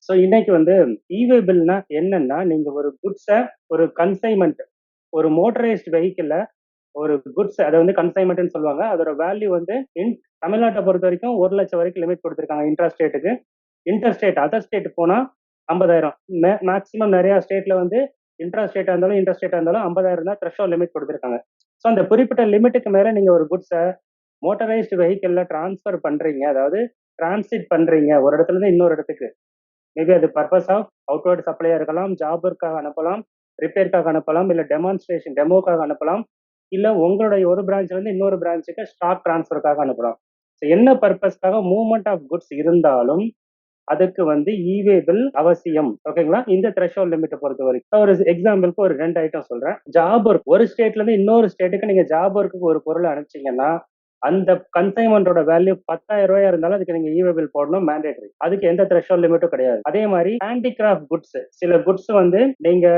So இன்னைக்கு வந்து இவே பில்னா என்னன்னா, நீங்க ஒரு குட்ஸ ஒரு கன்சைன்மென்ட் ஒரு மோட்டரைஸ்ட் வெஹிக்கிள்ல ஒரு குட்ஸ் அதை வந்து கன்சைன்மெண்ட்னு சொல்லுவாங்க. அதோட வேல்யூ வந்து தமிழ்நாட்டை பொறுத்த வரைக்கும் 1,00,000 வரைக்கும் லிமிட் கொடுத்துருக்காங்க இன்ட்ராஸ்டேட்டுக்கு. இன்டர்ஸ்டேட் அதர் ஸ்டேட் போனா 50,000. மேக்ஸிமம் நிறைய ஸ்டேட்ல வந்து இன்ட்ராஸ்டேட்டா இருந்தாலும் இன்டர்ஸ்டேட்டா இருந்தாலும் 50,000 தான் த்ரெஷோல்ட் லிமிட் கொடுத்துருக்காங்க. ஸோ அந்த குறிப்பிட்ட லிமிட்டுக்கு மேல நீங்க ஒரு குட்ஸை மோட்டரைஸ்டு வெஹிக்கிள்ல டிரான்ஸ்ஃபர் பண்றீங்க, அதாவது டிரான்சிட் பண்றீங்க ஒரு இடத்துல இருந்து இன்னொரு இடத்துக்கு. மேபி அது பர்பஸ் ஆஃப் அவுட்வர்ட் சப்ளையா இருக்கலாம், ஜாபுக்காக அனுப்பலாம், ரிப்பேருக்காக அனுப்பலாம், இல்ல டெமான்ஸ்ட்ரேஷன் டெமோக்காக அனுப்பலாம், இல்ல உங்களுடைய ஒரு பிரான்ச்ல இருந்து இன்னொரு பிரான்ச்சுக்கு ஸ்டாக் டிரான்ஸ்ஃபருக்காக அனுப்பலாம். என்ன பர்பஸ்க்காக மூவ்மெண்ட் ஆஃப் குட்ஸ் இருந்தாலும் அதுக்கு வந்து இவே பில் அவசியம். ஓகேங்களா? இந்த த்ரெஷோல்ட் லிமிட்டை பொறுத்த வரைக்கும் ஒரு எக்ஸாம்பிளுக்கு ஒரு 2 ஐட்டம் சொல்றேன். ஜாப் ஒர்க் ஒரு ஸ்டேட்ல இருந்து இன்னொரு ஸ்டேட்டுக்கு நீங்க ஜாப் ஒர்க்குக்கு ஒரு பொருளை அனுப்பிச்சீங்கன்னா அந்த கன்சைன்மெண்டோட வேல்யூ 10,000 இருந்தாலும் அதுக்கு நீங்க இவே பில் போடணும், மேண்டேட்டரி. அதுக்கு எந்த த்ரெஷோல்ட் லிமிட்டும் கிடையாது. அதே மாதிரி ஹேண்டிகிராஃப்ட் குட்ஸ், சில குட்ஸ் வந்து நீங்க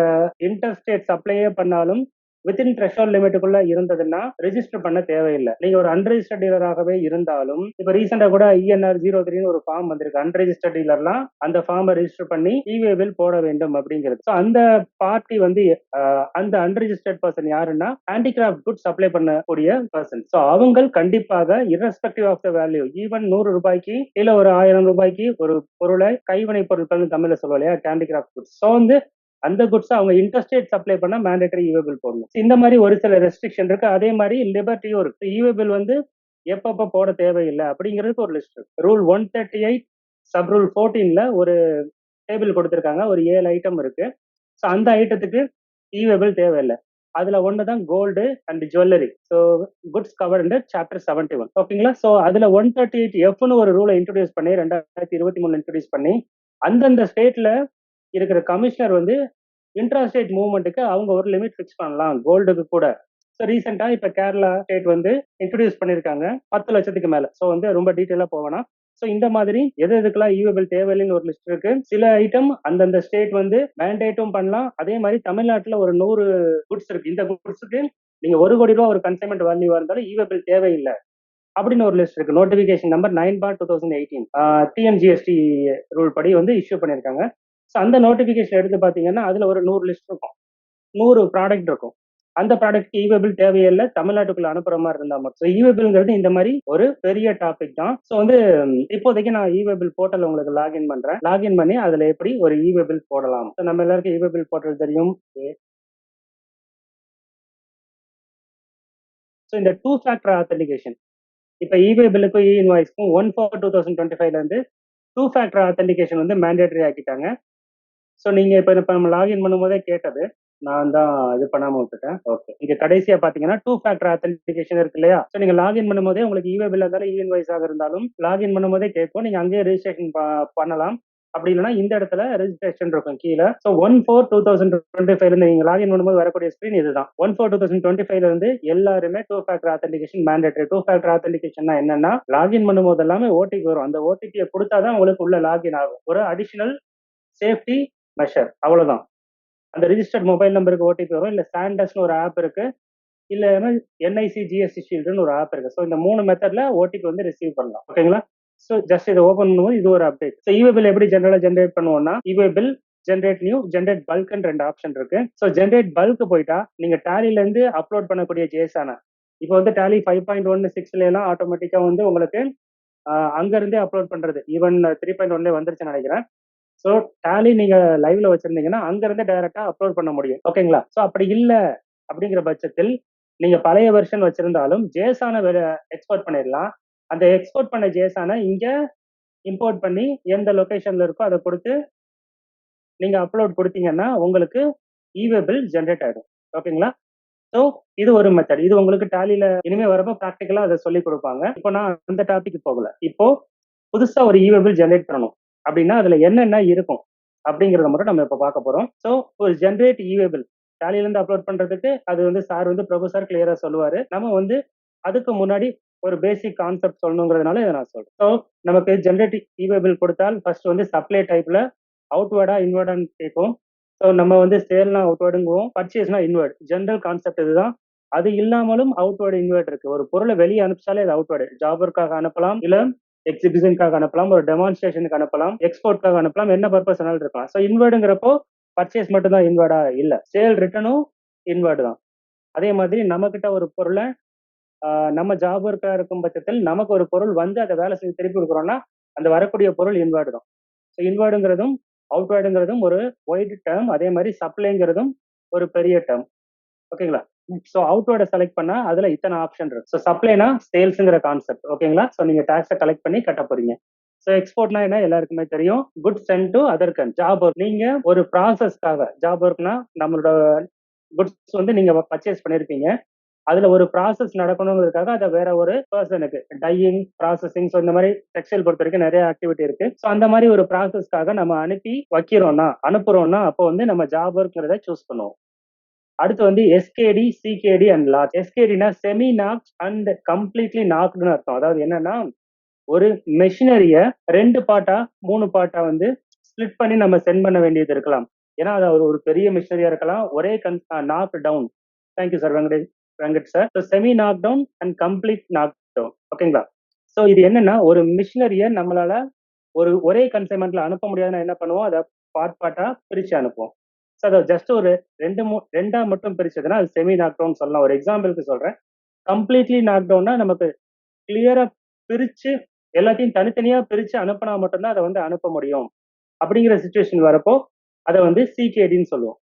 இன்டர்ஸ்டேட் சப்ளையே பண்ணாலும் வித்தின் த்ரெஷோல்ட் லிமிட்டுக்குள்ள இருந்ததுன்னா ரெஜிஸ்டர் பண்ண தேவையில்லை. நீங்க ஒரு அன்ரெஜிஸ்டர்ட் டீலராகவே இருந்தாலும், இப்ப ரீசெண்டா கூட INR 03 ஒரு ஃபார்ம் வந்திருக்கு. அன்ரெஜிஸ்டர்ட் டீலர்லாம் அந்த ஃபார்மை ரெஜிஸ்டர் பண்ணி இவே பில் போட வேண்டும் அப்படிங்கிறது. ஸோ அந்த பார்ட்டி வந்து அந்த அன்ரெஜிஸ்டர்ட் பர்சன் யாருன்னா ஹேண்டிகிராஃப்ட் குட்ஸ் சப்ளை பண்ணக்கூடிய பர்சன். ஸோ அவங்க கண்டிப்பாக irrespective of the value, even 100 ரூபாய்க்கு இல்ல ஒரு 1000 ரூபாய்க்கு ஒரு பொருளை கைவினை பொருட்கள் தமிழ்ல சொல்லுவோம் இல்லையா, ஹேண்டிகிராஃப்ட் குட்ஸ். ஸோ வந்து அந்த குட்ஸ் அவங்க இன்டர்ஸ்டேட் சப்ளை பண்ணா மேண்டேட்டரி இவே பில் போடணும். இந்த மாதிரி ஒரு சில ரெஸ்ட்ரிக்ஷன் இருக்கு. அதே மாதிரி லிபர்ட்டியும் இருக்கு. இவே பில் வந்து எப்பப்ப போட தேவையில்லை அப்படிங்கிறதுக்கு ஒரு லிஸ்ட் இருக்கு. ரூல் 138 சப் ரூல் 14ல ஒரு டேபிள் கொடுத்திருக்காங்க. ஒரு 7 ஐட்டம் இருக்கு. ஸோ அந்த ஐட்டத்துக்கு இவே பில் தேவையில்லை. அதுல ஒண்ணுதான் gold and jewellery. So goods cover under chapter 71. ஓகேங்களா? ஸோ அதுல 138Fன்னு ஒரு ரூலை இன்ட்ரோடியூஸ் பண்ணி 2023 இன்ட்ரோடியூஸ் பண்ணி அந்தந்த ஸ்டேட்ல இருக்கிற கமிஷனர் வந்து இன்ட்ராஸ்டேட் மூவ்மெண்ட்டுக்கு அவங்க ஒரு லிமிட் ஃபிக்ஸ் பண்ணலாம், கோல்டுக்கு கூட. ஸோ ரீசெண்டா இப்ப கேரளா ஸ்டேட் வந்து இன்ட்ரோடியூஸ் பண்ணிருக்காங்க 10 லட்சத்துக்கு மேல. ஸோ வந்து ரொம்ப டீட்டெயிலா போவேனா. ஸோ இந்த மாதிரி எதுக்கெல்லாம் இவே பில் தேவையில்லைன்னு ஒரு லிஸ்ட் இருக்கு. சில ஐட்டம் அந்தந்த ஸ்டேட் வந்து மேண்டேட்டும் பண்ணலாம். அதே மாதிரி தமிழ்நாட்டுல ஒரு 100 குட்ஸ் இருக்கு. இந்த குட்ஸுக்கு நீங்க 1 கோடி ரூபாய் ஒரு கன்சைன்மெண்ட் வேல்யூவா இருந்தாலும் இவே பில் தேவையில்லை அப்படின்னு ஒரு லிஸ்ட் இருக்கு. நோட்டிபிகேஷன் நம்பர் 9/2018 TNGST ரூல் படி வந்து இஷ்யூ பண்ணிருக்காங்க. ஸோ அந்த நோட்டிபிகேஷன் எடுத்து பாத்தீங்கன்னா அதுல ஒரு 100 லிஸ்ட் இருக்கும், 100 ப்ராடக்ட் இருக்கும். அந்த ப்ராடக்ட் இவே பில் தேவையில்லை, தமிழ்நாட்டுக்குள்ள அனுப்புற மாதிரி இருந்தா மட்டும். இவே பில்ங்கிறது இந்த மாதிரி ஒரு பெரிய டாபிக் தான். ஸோ வந்து இப்போதைக்கு நான் இவே பில் போர்ட்டல் உங்களுக்கு லாகின் பண்றேன். லாகின் பண்ணி அதுல எப்படி ஒரு இவே பில் போடலாம். ஸோ நம்ம எல்லாருக்கும் இவே பில் போர்ட்டல் தெரியும். ஸோ இந்த 2 ஃபேக்டர் ஆத்தென்டிகேஷன் இப்ப இவே பில்லுக்கும் இன்வாய்ஸ்க்கும் 1/4/2025 இருந்து 2 ஃபேக்டர் ஆத்தென்டிகேஷன் வந்து மேண்டேட்டரி ஆக்கிட்டாங்க. ஸோ நீங்க இப்ப நம்ம லாகின் பண்ணும்போதே கேட்டது, நான் தான் இது பண்ணாம விட்டுட்டேன். ஓகே, இங்க கடைசியா பாத்தீங்கன்னா 2 ஃபேக்டர் ஆத்தென்டிகேஷன் இருக்கு இல்லையா. ஸோ நீங்க லாகின் பண்ணும்போதே உங்களுக்கு இவே பில் இருந்தாலும் இன்வாய்ஸாக இருந்தாலும் லாகின் பண்ணும்போதே கேட்கும். நீங்க அங்கேயே ரெஜிஸ்ட்ரேஷன் பண்ணலாம். அப்படி இல்லைன்னா இந்த இடத்துல ரெஜிஸ்ட்ரேஷன் இருக்கும் கீழே. ஸோ 1/4/2025 இருந்து நீங்க லாகின் பண்ணும்போது வரக்கூடிய ஸ்கிரீன் இதுதான். 1/4/2025 இருந்து எல்லாருமே 2 factor authentication mandatory. 2 factor authentication என்னன்னா, லாகின் பண்ணும்போது எல்லாமே ஓடிபி வரும். அந்த ஓடிபியை கொடுத்தாதான் உங்களுக்கு உள்ள லாகின் ஆகும். ஒரு அடிஷனல் சேஃப்டி மெஷர், அவ்வளவுதான். அந்த ரிஜிஸ்டர்ட் மொபைல் நம்பருக்கு ஓடிபி வரும். இல்ல சாண்டஸ்னு ஒரு ஆப் இருக்கு, இல்ல NIC GST ஷீல்டுன்னு ஒரு ஆப் இருக்கு. ஸோ இந்த 3 மெத்தட்ல ஓடிபி வந்து ரிசீவ் பண்ணலாம். ஓகேங்களா? ஸோ ஜஸ்ட் இதை ஓபன் பண்ணும்போது இது ஒரு அப்டேட். ஸோ இவே பில் எப்படி ஜென்ரேட் பண்ணுவோம்னா, e-way bill generate new, generate பல்க்னு 2 ஆப்ஷன் இருக்கு. ஸோ ஜென்ரேட் பல்க் போயிட்டா நீங்க டேலில இருந்து அப்லோட் பண்ணக்கூடிய ஜேசான, இப்போ வந்து டேலி 5.16 எல்லாம் ஆட்டோமேட்டிக்கா வந்து உங்களுக்கு அங்க இருந்தே அப்லோட் பண்றது. ஈவன் 3.1 வந்துருச்சுன்னு நினைக்கிறேன். ஸோ டேலி நீங்க லைவ்ல வச்சிருந்தீங்கன்னா அங்க இருந்து டைரக்டா அப்லோட் பண்ண முடியும். ஓகேங்களா? ஸோ அப்படி இல்ல அப்படிங்கிற பட்சத்தில் நீங்க பழைய வெர்ஷன் வச்சிருந்தாலும் ஜேசான எக்ஸ்போர்ட் பண்ணிடலாம். அந்த எக்ஸ்போர்ட் பண்ண ஜேசான இங்க இம்போர்ட் பண்ணி எந்த லொகேஷன்ல இருக்கோ அதை கொடுத்து நீங்க அப்லோட் கொடுத்தீங்கன்னா உங்களுக்கு இவே பில் ஜென்ரேட் ஆயிடும். ஓகேங்களா? ஸோ இது ஒரு மெத்தட். இது உங்களுக்கு டேலில இனிமே வரப்போ ப்ராக்டிக்கலா அதை சொல்லி கொடுப்பாங்க. இப்போ நான் அந்த டாபிக் போகல. இப்போ புதுசா ஒரு இவே பில் ஜென்ரேட் பண்ணணும் அப்படின்னா அதுல என்னென்ன இருக்கும் அப்படிங்கறத மட்டும் நம்ம இப்ப பார்க்க போறோம். ஸோ ஒரு ஜென்ரேட் இவே பில் டேலில இருந்து அப்லோட் பண்றதுக்கு அது வந்து சார் வந்து ப்ரொஃபசர் கிளியரா சொல்லுவாரு. நம்ம வந்து அதுக்கு முன்னாடி ஒரு பேசிக் கான்செப்ட் சொல்லணுங்கிறதுனால இதை நான் சொல்றேன். ஸோ நமக்கு ஜென்ரேட் இவே பில் கொடுத்தால் ஃபர்ஸ்ட் வந்து சப்ளை டைப்ல அவுட்வேர்டா இன்வெர்டான்னு கேட்கும். ஸோ நம்ம வந்து சேல்னா அவுட்வேர்டுங்குவோம், பர்ச்சேஸ்னா இன்வெர்ட். ஜென்ரல் கான்செப்ட் இதுதான். அது இல்லாமலும் அவுட்வேர்டு இன்வெர்ட் இருக்கு. ஒரு பொருளை வெளியே அனுப்பிச்சாலே அது அவுட்வேர்டு. ஜாபருக்காக அனுப்பலாம், இல்ல எக்ஸிபிஷனுக்காக அனுப்பலாம், ஒரு டெமான்ஸ்ட்ரேஷனுக்கு அனுப்பலாம், எக்ஸ்போர்ட்காக அனுப்பலாம், என்ன பர்பஸ் வேணாலும் இருக்கலாம். ஸோ இன்வெர்டுங்கிறப்போ பர்ச்சேஸ் மட்டும் தான் இன்வெர்டா இல்ல, சேல் ரிட்டர்னும் இன்வெர்டு தான். அதே மாதிரி நம்ம கிட்ட ஒரு பொருளை நம்ம ஜாப் ஒர்க்கா இருக்கும் பட்சத்தில் நமக்கு ஒரு பொருள் வந்து அதை வேலை செஞ்சு திருப்பி கொடுக்குறோம்னா அந்த வரக்கூடிய பொருள் இன்வெர்டு தான். ஸோ இன்வெர்டுங்கிறதும் அவுட்வேர்டுங்கிறதும் ஒரு ஒயிட் டேர்ம், அதே மாதிரி சப்ளைங்கிறதும் ஒரு பெரிய டேர்ம். ஓகேங்களா? ஸோ அவுட்வேர்டை செலக்ட் பண்ணா அதுல இத்தனை ஆப்ஷன் இருக்கு. ஸோ சப்ளைனா சேல்ஸ்ங்கிற கான்செப்ட். ஓகேங்களா? ஸோ நீங்க டாக்ஸை கலெக்ட் பண்ணி கட்ட போறீங்க. ஸோ எக்ஸ்போர்ட்னா என்ன எல்லாருக்குமே தெரியும், குட் சென்ட் டு அதர் கன். ஜாப் ஒர்க் நீங்க ஒரு ப்ராசஸ்க்காக, ஜாப் ஒர்க்னா நம்மளோட குட்ஸ் வந்து நீங்க பர்ச்சேஸ் பண்ணிருப்பீங்க, அதுல ஒரு ப்ராசஸ் நடக்கணுங்கிறதுக்காக அதை வேற ஒரு பர்சனுக்கு டையிங் ப்ராசஸிங், ஸோ இந்த மாதிரி டெக்ஸ்டைல் பொறுத்த வரைக்கும் நிறைய ஆக்டிவிட்டி இருக்கு. ஸோ அந்த மாதிரி ஒரு ப்ராசஸ்க்காக நம்ம அனுப்பி வைக்கிறோம்னா அனுப்புறோம்னா அப்போ வந்து நம்ம ஜாப் ஒர்க்ங்கிறத சூஸ் பண்ணுவோம். அடுத்து வந்து எஸ்கேடி, சிகேடி அண்ட் லாட். எஸ்கேடினா செமி நாக் அண்ட் கம்ப்ளீட்லி நாக்டுன்னு அர்த்தம். அதாவது என்னன்னா ஒரு மெஷினரிய 2 பார்ட்டா 3 பார்ட்டா வந்து ஸ்பிளிட் பண்ணி நம்ம சென்ட் பண்ண வேண்டியது இருக்கலாம். ஏன்னா அது ஒரு பெரிய மிஷினரியா இருக்கலாம். ஒரே knock down. Thank you sir Venkat sir. So semi knock down and complete knock down. ஓகேங்களா? ஸோ இது என்னன்னா ஒரு மிஷினரிய நம்மளால ஒரே கன்சைன்மெண்ட்ல அனுப்ப முடியாதுன்னா என்ன பண்ணுவோம், அதை பார்ட்டா பிரிச்சு அனுப்புவோம். ஸோ அதை ஜஸ்ட் ஒரு ரெண்டா மட்டும் பிரிச்சதுன்னா அது செமி நாக் டவுன் சொல்லலாம். ஒரு எக்ஸாம்பிளுக்கு சொல்றேன். கம்ப்ளீட்லி நாக் டவுன்னா நமக்கு கிளியரா பிரிச்சு எல்லாத்தையும் தனித்தனியா பிரிச்சு அனுப்பினா மட்டும்தான் அதை வந்து அனுப்ப முடியும். அப்படிங்கிற சுச்சுவேஷன் வரப்போ அதை வந்து சிகேடின்னு சொல்லுவோம்.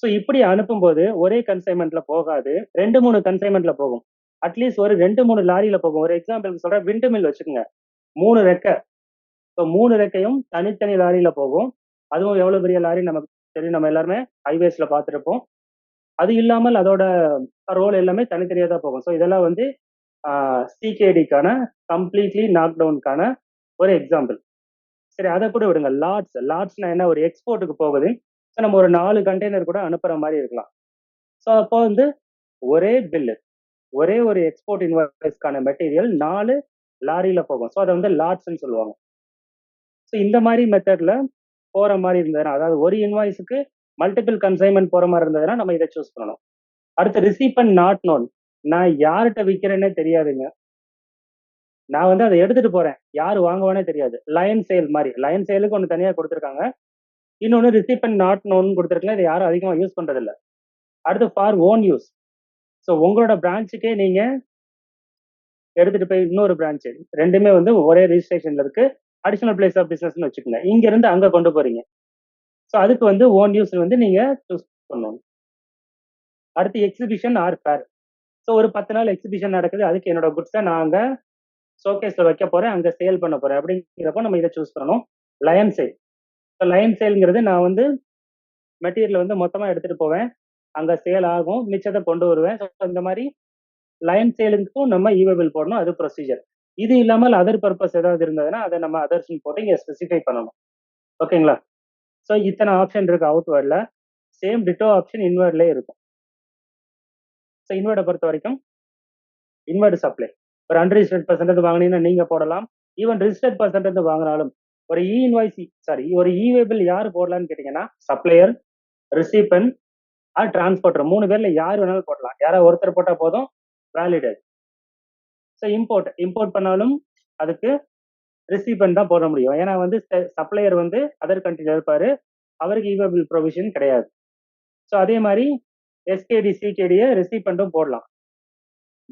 ஸோ இப்படி அனுப்பும்போது ஒரே கன்சைன்மெண்ட்ல போகாது, 2-3 கன்சைன்மெண்ட்ல போகும். அட்லீஸ்ட் ஒரு 2-3 லாரியில போகும். ஒரு எக்ஸாம்பிளுக்கு சொல்றேன், விண்டு மில் வச்சுக்கோங்க, 3 ரெக்கை. ஸோ 3 ரெக்கையும் தனித்தனி லாரியில போகும். அதுவும் எவ்வளவு பெரிய லாரி நமக்கு தெரியும், நம்ம எல்லாருமே ஹைவேஸ்ல பார்த்துருப்போம். அது இல்லாமல் அதோட ரோல் எல்லாமே தனித்தனியா தான் போகும். ஸோ இதெல்லாம் வந்து சிகேடிக்கான கம்ப்ளீட்லி நாக் டவுனுக்கான ஒரு எக்ஸாம்பிள். சரி, அதை கூட விடுங்க. லாட்ஸ்னா என்ன, ஒரு எக்ஸ்போர்ட்டுக்கு போகுது. ஸோ நம்ம ஒரு 4 கண்டெய்னர் கூட அனுப்புற மாதிரி இருக்கலாம். ஸோ அப்போ வந்து ஒரே பில்லு, ஒரே ஒரு எக்ஸ்போர்ட் இன்வாய்ஸ்க்கான மெட்டீரியல் 4 லாரியில போகும். ஸோ அதை வந்து லாட்ஸ்ன்னு சொல்லுவாங்க. ஸோ இந்த மாதிரி மெத்தட்ல போற மாதிரி இருந்ததுன்னா, அதாவது ஒரு இன்வாய்ஸுக்கு மல்டிபிள் கன்சைன்மெண்ட் போற மாதிரி இருந்ததுன்னா நம்ம இதை சூஸ் பண்ணணும். அடுத்து ரிசீப்ட் நாட் நோன். நான் யார்கிட்ட விற்கிறேன்னே தெரியாதுங்க, நான் வந்து அதை எடுத்துட்டு போறேன், யாரு வாங்குவானே தெரியாது. லயன் சேல் மாதிரி, லயன் சேலுக்கு ஒன்று தனியா கொடுத்துருக்காங்க, இன்னொன்னு ரிசீப்ட் நாட் நோன் கொடுத்துருக்கல. இதை யாரும் அதிகமாக யூஸ் பண்றது இல்லை. அடுத்து ஃபார் ஓன் யூஸ். ஸோ உங்களோட பிரான்ச்சுக்கே நீங்க எடுத்துட்டு போய் இன்னொரு பிரான்ச், ரெண்டுமே வந்து ஒரே ரிஜிஸ்ட்ரேஷன்ல இருக்கு, அடிஷனல் பிளேஸ் ஆஃப் பிசினஸ்னு வச்சுக்கோங்க, இங்க இருந்து அங்க கொண்டு போறீங்க. ஸோ அதுக்கு வந்து ஓன் யூஸ் வந்து நீங்க சூஸ் பண்ணணும். அடுத்து எக்ஸிபிஷன் ஆர் ஃபேர். ஸோ ஒரு 10 நாள் எக்ஸிபிஷன் நடக்குது, அதுக்கு என்னோட குட்ஸை நான் அங்க ஷோகேஸ்ல வைக்க போறேன், அங்க சேல் பண்ண போறேன். அப்படிங்கிறப்போ நம்ம இதை சூஸ் பண்ணணும். Line sale. இப்போ லயன் சேல்ங்கிறது நான் வந்து மெட்டீரியல் வந்து மொத்தமா எடுத்துட்டு போவேன், அங்க சேல் ஆகும், மிச்சத்தை கொண்டு வருவேன். இந்த மாதிரி லயன் சேலுக்கும் நம்ம ஈவேபிள் போடணும், அது ப்ரொசீஜர். இது இல்லாமல் அதர் பர்பஸ் ஏதாவது இருந்ததுன்னா அதை நம்ம அதர்ஸ் போட்டு இங்க ஸ்பெசிஃபை பண்ணணும். ஓகேங்களா? ஸோ இத்தனை ஆப்ஷன் இருக்கு அவுட்வேர்ட்ல. சேம் டிட்டோ ஆப்ஷன் இன்வேர்ட்லயே இருக்கும். ஸோ இன்வேர்டை பொறுத்த வரைக்கும் இன்வெர்ட் சப்ளை ஒரு அன்ரிஜிஸ்டர்ட் பர்சன்ட் வாங்கினீங்கன்னா நீங்க போடலாம். ஈவன் ரிஜிஸ்டர்ட் பர்சன்ட் வாங்கினாலும் ஒரு ஒரு ஈவேபிள் யாரு போடலாம்னு கேட்டீங்கன்னா சப்ளையர், ரிசிபன் ஆர் டிரான்ஸ்போர்ட்டர், 3 பேர்ல யார் வேணாலும் போடலாம். யாராவது ஒருத்தர் போட்டா போதும், வேலிட். ஸோ இம்போர்ட் பண்ணாலும் அதுக்கு ரிசிபன் தான் போட முடியும். ஏன்னா வந்து சப்ளையர் வந்து அதர் கண்ட்ரில இருப்பாரு, அவருக்கு ஈவேபிள் ப்ரொவிஷன் கிடையாது. ஸோ அதே மாதிரி எஸ்கேடி சிகேடியை ரிசிபண்டும் போடலாம்.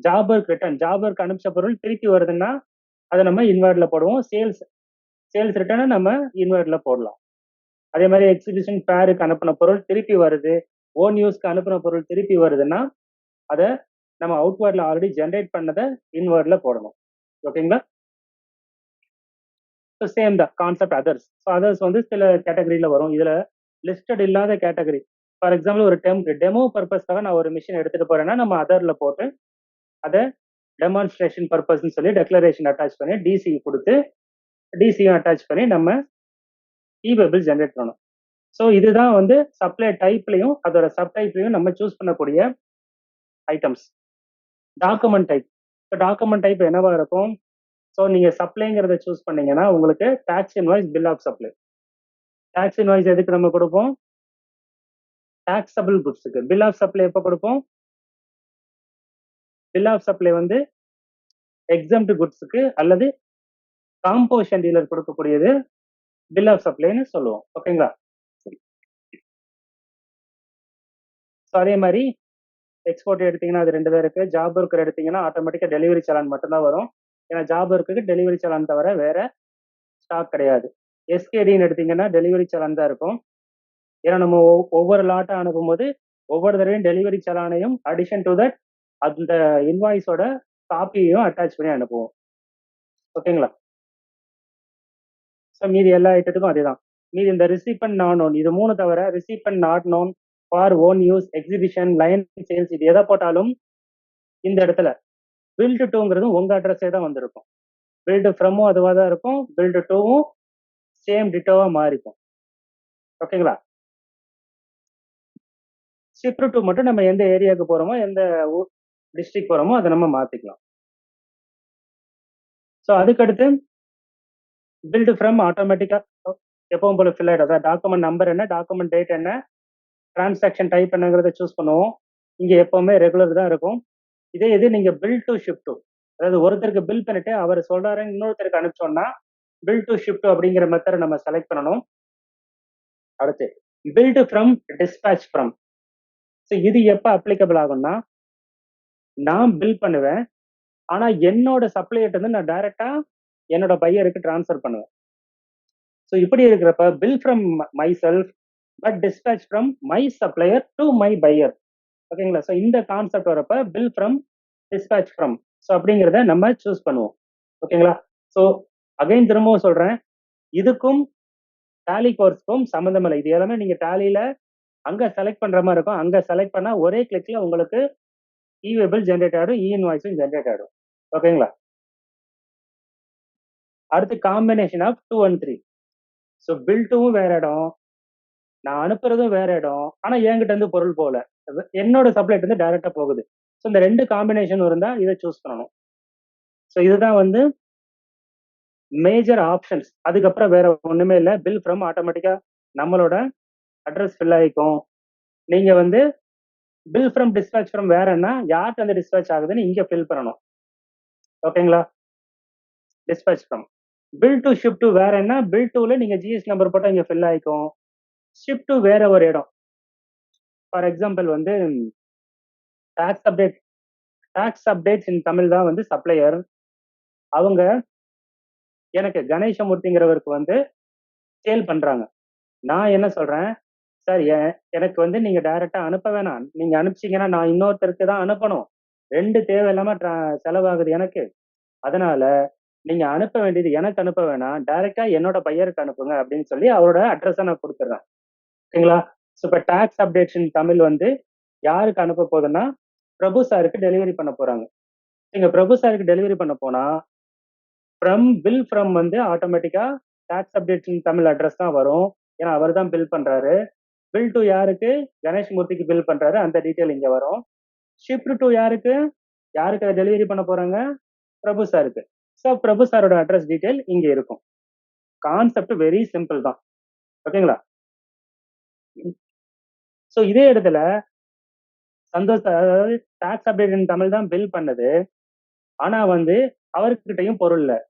Job work return, job work அனுப்பிச்ச பொருள் திருப்பி வருதுன்னா அதை நம்ம இன்வெர்ட்ல போடுவோம். சேல்ஸ் ரிட்டர்னை நம்ம இன்வெர்ட்ல போடலாம். அதே மாதிரி எக்ஸிபிஷன் ஃபேருக்கு அனுப்பின பொருள் திருப்பி வருது, ஓன் யூஸ்க்கு அனுப்பின பொருள் திருப்பி வருதுன்னா அதை நம்ம அவுட்வேர்ட்ல ஆல்ரெடி ஜென்ரேட் பண்ணதை இன்வெர்ட்ல போடணும். ஓகேங்களா? ஸோ சேம் தான் கான்செப்ட் அதர்ஸ். ஸோ அதர்ஸ் வந்து சில கேட்டகரியில வரும், இதுல லிஸ்டட் இல்லாத கேட்டகரி. ஃபார் எக்ஸாம்பிள் ஒரு டெமோ பர்பஸ்க்காக நான் ஒரு மிஷின் எடுத்துட்டு போறேன்னா நம்ம அதர்ல போட்டு அதை டெமான்ஸ்ட்ரேஷன் பர்பஸ்ன்னு சொல்லி டெக்ளரேஷன் அட்டாச் பண்ணி டிசி கொடுத்து டிசியும் அட்டாச் பண்ணி நம்ம ஈவேபிள் ஜென்ரேட் பண்ணணும். ஸோ இதுதான் வந்து சப்ளை டைப்லையும் அதோட சப்டைப்லையும் நம்ம சூஸ் பண்ணக்கூடிய ஐட்டம்ஸ். Document type. இப்போ டாக்குமெண்ட் டைப் என்னவா இருக்கும்? ஸோ நீங்க சப்ளைங்கிறத சூஸ் பண்ணீங்கன்னா உங்களுக்கு tax invoice, bill of supply. Tax invoice எதுக்கு நம்ம கொடுப்போம்? டாக்ஸபிள் குட்ஸுக்கு. பில் ஆஃப் சப்ளை எப்போ கொடுப்போம்? பில் ஆஃப் சப்ளை வந்து எக்ஸம்ட் குட்ஸுக்கு அல்லது காம்போசிஷன் டீலர் கொடுக்கக்கூடியது பில் ஆஃப் சப்ளைன்னு சொல்லுவோம். ஓகேங்களா? ஸோ அதே மாதிரி எக்ஸ்போர்ட் எடுத்தீங்கன்னா அது 2 தான் இருக்கு. ஜாப் ஒர்க்கர் எடுத்தீங்கன்னா ஆட்டோமேட்டிக்கா டெலிவரி சலான் மட்டும்தான் வரும். ஏன்னா ஜாப் ஒர்க்குக்கு டெலிவரி சலான் தவிர வேற ஸ்டாக் கிடையாது. எஸ்கேடின்னு எடுத்தீங்கன்னா டெலிவரி சலான் தான் இருக்கும். ஏன்னா நம்ம ஒவ்வொரு லாட்டை அனுப்பும்போது ஒவ்வொரு தடவையும் டெலிவரி சலானையும் அடிஷன் டு தட் அந்த இன்வாய்ஸோட காப்பியையும் அட்டாச் பண்ணி அனுப்புவோம். ஓகேங்களா? ஸோ மீதி எல்லா ஐட்டத்துக்கும் அதேதான். மீதி இந்த ரிசிப் அண்ட் நான் நோன் இது 3 தவிர receipt and not known for own use exhibition line sales இது எதை போட்டாலும் இந்த இடத்துல பில்டு டூங்கிறது உங்க அட்ரஸே தான் வந்திருக்கும். பில்டு ஃப்ரமும் அதுவாக தான் இருக்கும். பில்டு டூவும் சேம் டிட்டோவா மாறிக்கும். ஓகேங்களா? ஷிப்டு டூ மட்டும் நம்ம எந்த ஏரியாவுக்கு போறோமோ எந்த டிஸ்ட்ரிக்ட் போறோமோ அதை நம்ம மாத்திக்கலாம். ஸோ அதுக்கடுத்து பில்டு ஃப்ரம் ஆட்டோமேட்டிக்கா எப்பவும் போல ஃபில் ஆயிடும். அதாவது டாக்குமெண்ட் நம்பர் என்ன, டாக்குமெண்ட் டேட் என்ன, டிரான்சாக்ஷன் டைப் என்னங்கிறத சூஸ் பண்ணுவோம். இங்க எப்பவுமே ரெகுலர் தான் இருக்கும். இதே இது நீங்க பில் டு ஷிப் டு, அதாவது ஒருத்தருக்கு பில் பண்ணிட்டு அவர் சொல்றாரு இன்னொருத்தருக்கு அனுப்பிச்சோம்னா பில் டு ஷிப் டு அப்படிங்கிற மெத்தடை நம்ம செலக்ட் பண்ணணும். அடுத்து billed from dispatch from. So இது எப்ப அப்ளிகபிள் ஆகும்னா, நான் பில் பண்ணுவேன், ஆனா என்னோட சப்ளையர்ட்ட இருந்து நான் டைரக்டா என்னோட பையருக்கு டிரான்ஸ்ஃபர் பண்ணுவேன். ஸோ இப்படி இருக்கிறப்ப bill from myself but dispatch from my supplier to my buyer. ஓகேங்களா? ஸோ இந்த கான்செப்ட் வரப்ப bill from dispatch from so அப்படிங்கிறத நம்ம சூஸ் பண்ணுவோம். ஓகேங்களா? ஸோ அகைன் திரும்பவும் சொல்றேன், இதுக்கும் டேலி கோர்ஸ்க்கும் சம்மந்தம் இல்லை. இது எல்லாமே நீங்க டேலியில அங்க செலக்ட் பண்ற மாதிரி இருக்கும். அங்க செலக்ட் பண்ணா ஒரே கிளிக்ல உங்களுக்கு இ-வேபிள் ஜென்ரேட் ஆகிடும், இன்வாய்ஸும் ஜென்ரேட் ஆகிடும். ஓகேங்களா? அடுத்து combination of 2 and 3. So bill டூவும் வேற இடம், நான் அனுப்புறதும் வேற இடம், ஆனா என்கிட்ட இருந்து பொருள் போகல, என்னோட சப்ளைட் இருந்து டைரக்டா போகுது. ஸோ இந்த 2 காம்பினேஷன் இருந்தா இதை சூஸ் பண்ணணும். ஸோ இதுதான் வந்து மேஜர் ஆப்ஷன்ஸ். அதுக்கப்புறம் வேற ஒண்ணுமே இல்லை. பில் ஃப்ரம் ஆட்டோமேட்டிக்கா நம்மளோட அட்ரஸ் ஃபில் ஆகிக்கும். நீங்க வந்து பில் ஃப்ரம் டிஸ்பேச் ஃப்ரம் வேறன்னா யார்கிட்ட அந்த டிஸ்பேச் ஆகுதுன்னு இங்க ஃபில் பண்ணணும். ஓகேங்களா? Dispatch from. Bill to ship to வேற என்ன, பில் டூல நீங்க ஜிஎஸ் நம்பர் போட்டா இங்க ஃபில் ஆயிக்கும். ஷிப் டு வேற ஒரு இடம். ஃபார் எக்ஸாம்பிள் வந்து டாக்ஸ் அப்டேட்ஸ் இன் தமிழ் தான் வந்து சப்ளையர். அவங்க எனக்கு கணேசமூர்த்திங்கிறவருக்கு வந்து சேல் பண்றாங்க. நான் என்ன சொல்றேன், சார் எனக்கு வந்து நீங்க டைரக்டா அனுப்ப வேணாம், நீங்க அனுப்பிச்சீங்கன்னா நான் இன்னொருத்தருக்கு தான் அனுப்பணும், 2 தேவையில்லாம செலவாகுது எனக்கு, அதனால நீங்க அனுப்ப வேண்டியது எனக்கு அனுப்ப வேணாம், டைரக்டா என்னோட பையருக்கு அனுப்புங்க அப்படின்னு சொல்லி அவரோட அட்ரஸை நான் கொடுத்துட்றேன். ஓகேங்களா? ஸோ இப்போ டாக்ஸ் அப்டேட்ஸ் தமிழ் வந்து யாருக்கு அனுப்ப போகுதுன்னா பிரபு சாருக்கு டெலிவரி பண்ண போறாங்க. நீங்க பிரபு சாருக்கு டெலிவரி பண்ண போனா ஃப்ரம் பில் ஃப்ரம் வந்து ஆட்டோமேட்டிக்கா டாக்ஸ் அப்டேட்ஸ் தமிழ் அட்ரஸ் தான் வரும். ஏன்னா அவர் தான் பில் பண்றாரு. பில் டு யாருக்கு, கணேஷ் மூர்த்திக்கு பில் பண்றாரு, அந்த டீட்டெயில் இங்க வரும். ஷிப்ட் டு யாருக்கு, யாருக்கு அதை டெலிவரி பண்ண போறாங்க, பிரபு சாருக்கு. ஸோ பிரபு சாரோட அட்ரஸ் டீட்டெயில் இங்க இருக்கும். கான்செப்ட் வெரி சிம்பிள் தான். ஓகேங்களா? ஸோ இதே இடத்துல சந்தோஷ், அதாவது டாக்ஸ் அப்டேட் தமிழ் தான் பில் பண்ணது, ஆனா வந்து அவர்கிட்டையும் பொருள் இல்லை.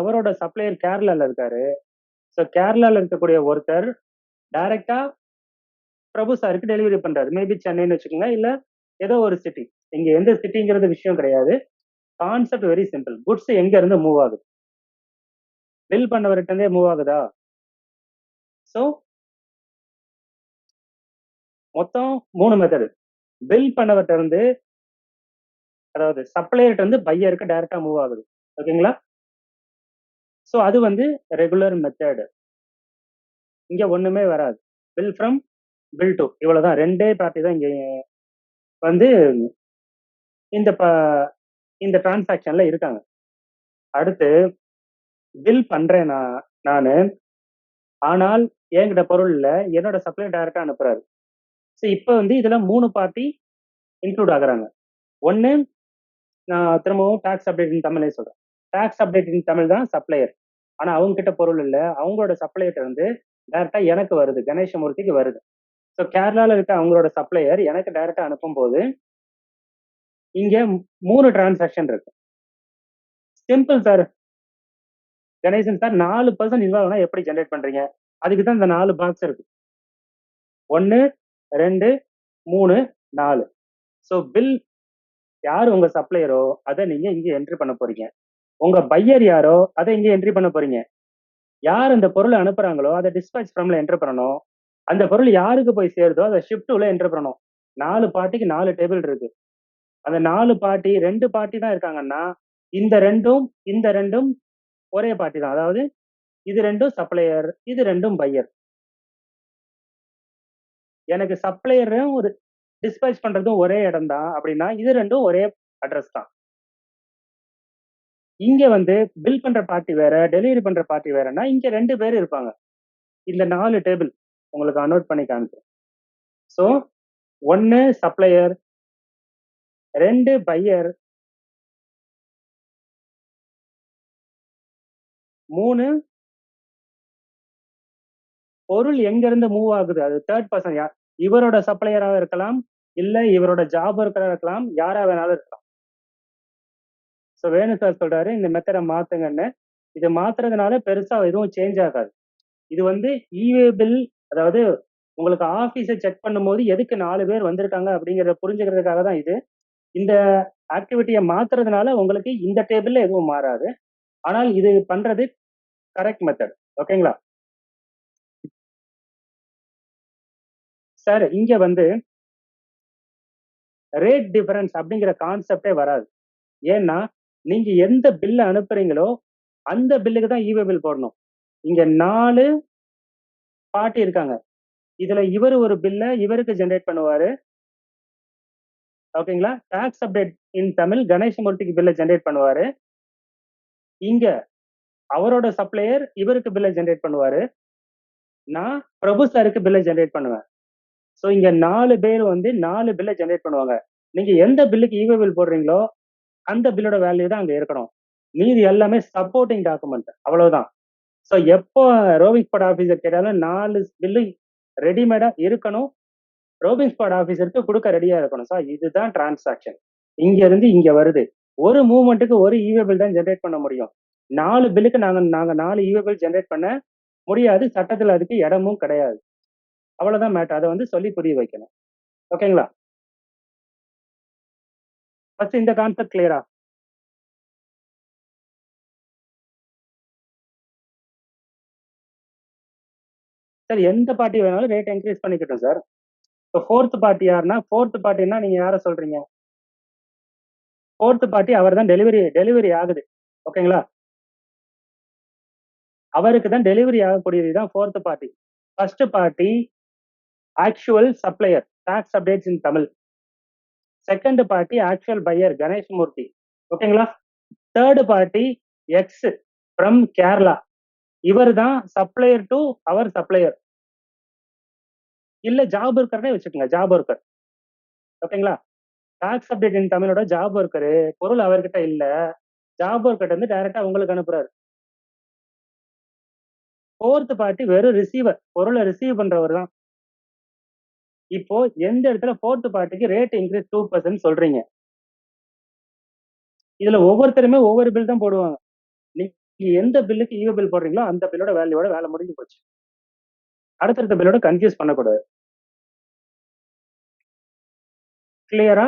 அவரோட சப்ளையர் கேரளால இருக்காரு. ஸோ கேரளால இருக்கக்கூடிய ஒருத்தர் டைரக்டா பிரபு சாருக்கு டெலிவரி பண்றாரு. மேபி சென்னைன்னு வச்சுக்கோங்க, இல்ல ஏதோ ஒரு சிட்டி. இங்க எந்த சிட்டிங்கிறது விஷயம் கிடையாது. Concept very simple. குட்ஸ் எங்க இருந்து மூவ் ஆகுது, பில் பண்ணவர்கிட்ட இருந்தே மூவ் ஆகுதா? ஸோ மொத்தம் 3 மெத்தடு. பில் பண்ணவர்கிட்ட இருந்து, அதாவது சப்ளையர்கிட்ட இருந்து பையருக்கு டைரக்டா மூவ் ஆகுது. ஓகேங்களா? ஸோ அது வந்து ரெகுலர் மெத்தட். இங்க ஒண்ணுமே வராது. பில் ஃப்ரம் பில் டு இவ்வளவுதான். 2 பார்ட்டி தான் இங்க வந்து இந்த டிரான்சாக்ஷன்ல இருக்காங்க. அடுத்து பில் பண்றேன் நானு, ஆனால் என்கிட்ட பொருள் இல்ல, என்னோட சப்ளையர் டைரக்டா அனுப்புறாரு. ஸோ இப்போ வந்து இதுல 3 பார்ட்டி இன்க்ளூட் ஆகுறாங்க. ஒன்னு, நான் திரும்பவும் டாக்ஸ் அப்டேட் தமிழே சொல்றேன். டாக்ஸ் அப்டேட் தமிழ் தான் சப்ளையர், ஆனா அவங்க கிட்ட பொருள் இல்ல, அவங்களோட சப்ளையர் இருந்து டைரக்டா எனக்கு வருது, கணேசமூர்த்திக்கு வருது. ஸோ கேரளால இருக்க அவங்களோட சப்ளையர் எனக்கு டைரக்டா அனுப்பும் போது இங்க 3 டிரான்சாக்ஷன் இருக்கு. Simple sir. Ganesan sir 4% involve ஆனா எப்படி ஜென்ரேட் பண்றீங்க? அதுக்கு தான் இந்த 4 பாக்ஸ் இருக்கு. 1 2 3 4. ஸோ பில் யார் உங்க சப்ளையரோ அதை நீங்க இங்க என்ட்ரி பண்ண போறீங்க. உங்க பையர் யாரோ அதை இங்க என்ட்ரி பண்ண போறீங்க. யார் அந்த பொருளை அனுப்புறாங்களோ அதை டிஸ்பேச் ஃப்ரம்ல என்ட்ரி பண்ணணும். அந்த பொருள் யாருக்கு போய் சேருதோ அதை ஷிஃப்ட் உள்ள என்ட்ரி பண்ணணும். 4 பார்ட்டிக்கு 4 டேபிள் இருக்கு. அந்த 4 பார்ட்டி 2 பார்ட்டி தான் இருக்காங்கன்னா இந்த ரெண்டும் ஒரே பார்ட்டி தான். அதாவது இது ரெண்டும் சப்ளையர், இது ரெண்டும் பையர். எனக்கு சப்ளையரும் ஒரு டிஸ்பேச் பண்றதும் ஒரே இடம் தான் அப்படின்னா இது ரெண்டும் ஒரே அட்ரஸ் தான். இங்க வந்து பில் பண்ற பார்ட்டி வேற, டெலிவரி பண்ற பார்ட்டி வேறன்னா இங்க 2 பேர் இருப்பாங்க. இந்த 4 டேபிள் உங்களுக்கு அனோட் பண்ணி காமிக்கிறேன். ஸோ 1 சப்ளையர், 2 பையர், 3 பொருள் எங்க இருந்து மூவ் ஆகுது, அது தேர்ட் பர்சன். இவரோட சப்ளையராக இருக்கலாம், இல்ல இவரோட ஜாப் ஒர்க்கரா இருக்கலாம், யாரா வேணாலும் இருக்கலாம். ஸோ வேணு சார் சொல்றாரு இந்த மெத்தடை மாத்துங்கன்னு. இது மாத்துறதுனால பெருசா எதுவும் சேஞ்ச் ஆகாது. இது வந்து இவே பில், அதாவது உங்களுக்கு ஆபீஸை செக் பண்ணும்போது எதுக்கு 4 பேர் வந்திருக்காங்க அப்படிங்கிறத புரிஞ்சுக்கிறதுக்காக தான் இது. இந்த ஆக்டிவிட்டியை மாத்துறதுனால உங்களுக்கு இந்த டேபிள்ல எதுவும் மாறாது. ஆனால் இது பண்றது கரெக்ட் மெத்தட். ஓகேங்களா சார்? இங்க வந்து ரேட் டிஃபரன்ஸ் அப்படிங்கிற கான்செப்டே வராது. ஏன்னா நீங்க எந்த பில்ல அனுப்புறீங்களோ அந்த பில்லுக்கு தான் இவே பில் போடணும். இங்க 4 பார்ட்டி இருக்காங்க. இதுல இவர் ஒரு பில்ல இவருக்கு ஜெனரேட் பண்ணுவாரு. ஓகேங்களா? டாக்ஸ் அப்டேட் இன் தமிழ் கணேசமூர்த்திக்கு பில்ல ஜெனரேட் பண்ணுவாரு. இங்க அவரோட சப்ளையர் இவருக்கு பில்ல ஜெனரேட் பண்ணுவாரு. நான் பிரபு சாருக்கு பில்ல ஜெனரேட் பண்ணுவேன். ஸோ இங்க 4 பேர் வந்து 4 பில்ல ஜெனரேட் பண்ணுவாங்க. நீங்க எந்த பில்லுக்கு இவே பில் போடுறீங்களோ அந்த பில்லோட வேல்யூ தான் அங்க இருக்கணும். மீதி எல்லாமே சப்போர்ட்டிங் டாக்குமெண்ட், அவ்வளவுதான். ஸோ எப்போ ரோவிங் ஸ்பாட் ஆஃபீஸர் கேட்டாலும் 4 பில்லு ரெடிமேடா இருக்கணும், ரோவிங் ஸ்பாட் ஆஃபீஸருக்கு கொடுக்க ரெடியா இருக்கணும். ஸோ இதுதான் டிரான்சாக்ஷன். இங்க இருந்து இங்க வருது. ஒரு மூவ்மெண்ட்டுக்கு ஒரு இவே பில் தான் ஜென்ரேட் பண்ண முடியும். 4 பில்லுக்கு நாங்க 4 இவே பில் ஜென்ரேட் பண்ண முடியாது. சட்டத்துல அதுக்கு இடமும் கிடையாது. அவ்வளவுதான் மேட்டர். அதை வந்து சொல்லி புரிய வைக்கணும். ஓகேங்களா? ஃபர்ஸ்ட் இந்த கான்செப்ட் கிளியரா? சார் எந்த பார்ட்டி வேணாலும் ரேட் இன்க்ரீஸ் பண்ணிக்கிட்டோம் சார். இப்போ ஃபோர்த் பார்ட்டி யாருன்னா, ஃபோர்த் பார்ட்டினா நீங்க யாரை சொல்றீங்க? ஃபோர்த் பார்ட்டி அவர் தான் டெலிவரி ஆகுது. ஓகேங்களா? அவருக்கு தான் டெலிவரி ஆகக்கூடியது தான் fourth party. First party actual supplier, tax updates in Tamil. Second party actual buyer Ganesamoorthy. ஓகேங்களா? Third party X from Kerala. இவர் தான் சப்ளையர் டு அவர் சப்ளையர். இல்ல ஜாப் ஒர்க்கர்னே வச்சுக்கோங்க, ஜாப் ஒர்க்கர். ஓகேங்களா? டாக்ஸ் அப்டேட் இன் தமிழோட ஜாப் ஒர்க்கரு, பொருள் அவர்கிட்ட இல்ல, ஜாப் ஒர்க்கர் வந்து டைரக்டா உங்களுக்கு அனுப்புறாரு. ஃபோர்த் பார்ட்டி வெறும் ரிசீவர், பொருளை ரிசீவ் பண்றவர் தான். இப்போ எந்த இடத்துல ஃபோர்த் பார்ட்டிக்கு ரேட் இன்க்ரீஸ் 2% சொல்றீங்க? இதுல ஒவ்வொருத்தருமே ஒவ்வொரு பில் தான் போடுவாங்க. நீங்க எந்த பில்லுக்கு ஈவ பில் போடுறீங்களோ அந்த பில்லோட வேல்யூவோட வேலை முடிஞ்சு போச்சு. அடுத்தடுத்த பில்லோட கன்ஃபியூஸ் பண்ணக்கூடாது. கிளியரா?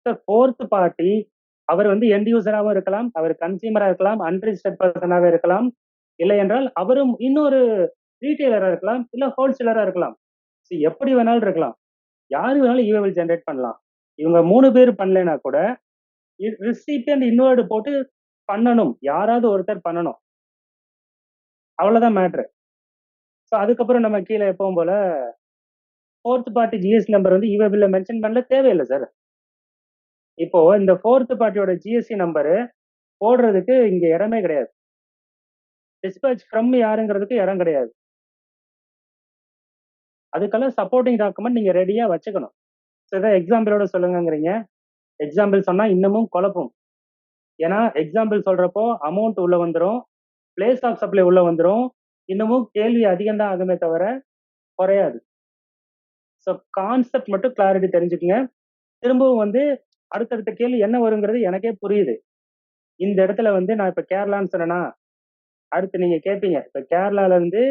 சார் ஃபோர்த் பார்ட்டி அவர் வந்து எண்ட் யூசராகவும் இருக்கலாம், அவர் கன்சியூமரா இருக்கலாம், அன்ரிஜிஸ்டர்ட் பர்சனாக இருக்கலாம், இல்லை என்றால் அவரும் இன்னொரு ரீட்டைலரா இருக்கலாம், இல்ல ஹோல்சேலரா இருக்கலாம். எப்படி வேணாலும் இருக்கலாம். யாரு வேணாலும் ஈவபிள் ஜென்ரேட் பண்ணலாம். இவங்க 3 பேர் பண்ணலைன்னா கூட ரிசிபியன்ட் இன்வர்டு போட்டு பண்ணணும். யாராவது ஒருத்தர் பண்ணணும். அவ்வளவுதான் மேட்ரு. ஸோ அதுக்கப்புறம் நம்ம கீழே எப்பவும் போல ஃபோர்த் பார்ட்டி ஜிஎஸ்டி நம்பர் வந்து ஈவபிள்ல மென்ஷன் பண்ணல, தேவையில்லை சார். இப்போ இந்த ஃபோர்த் பார்ட்டியோட ஜிஎஸ்டி நம்பரு போடுறதுக்கு இங்க இடமே கிடையாது. டிஸ்பேச் ஃப்ரம் யாருங்கிறதுக்கு இடம் கிடையாது. அதுக்கெல்லாம் சப்போர்ட்டிங் டாக்குமெண்ட் நீங்க ரெடியா வச்சுக்கணும். ஸோ இதை எக்ஸாம்பிளோட சொல்லுங்கிறீங்க. எக்ஸாம்பிள் சொன்னா இன்னமும் குழப்பம். ஏன்னா எக்ஸாம்பிள் சொல்றப்போ அமௌண்ட் உள்ள வந்துடும், பிளேஸ் ஆஃப் சப்ளை உள்ள வந்துடும், இன்னமும் கேள்வி அதிகம் தான் ஆகுமே தவிர குறையாது. ஸோ கான்செப்ட் மட்டும் கிளாரிட்டி தெரிஞ்சுக்குங்க. திரும்பவும் வந்து அடுத்தடுத்த கேள்வி என்ன வருங்கிறது எனக்கே புரியுது. இந்த இடத்துல வந்து நான் இப்ப கேரளான்னு சொன்னேன்னா அடுத்து நீங்க கேட்பீங்க, இப்ப கேரளால இருந்து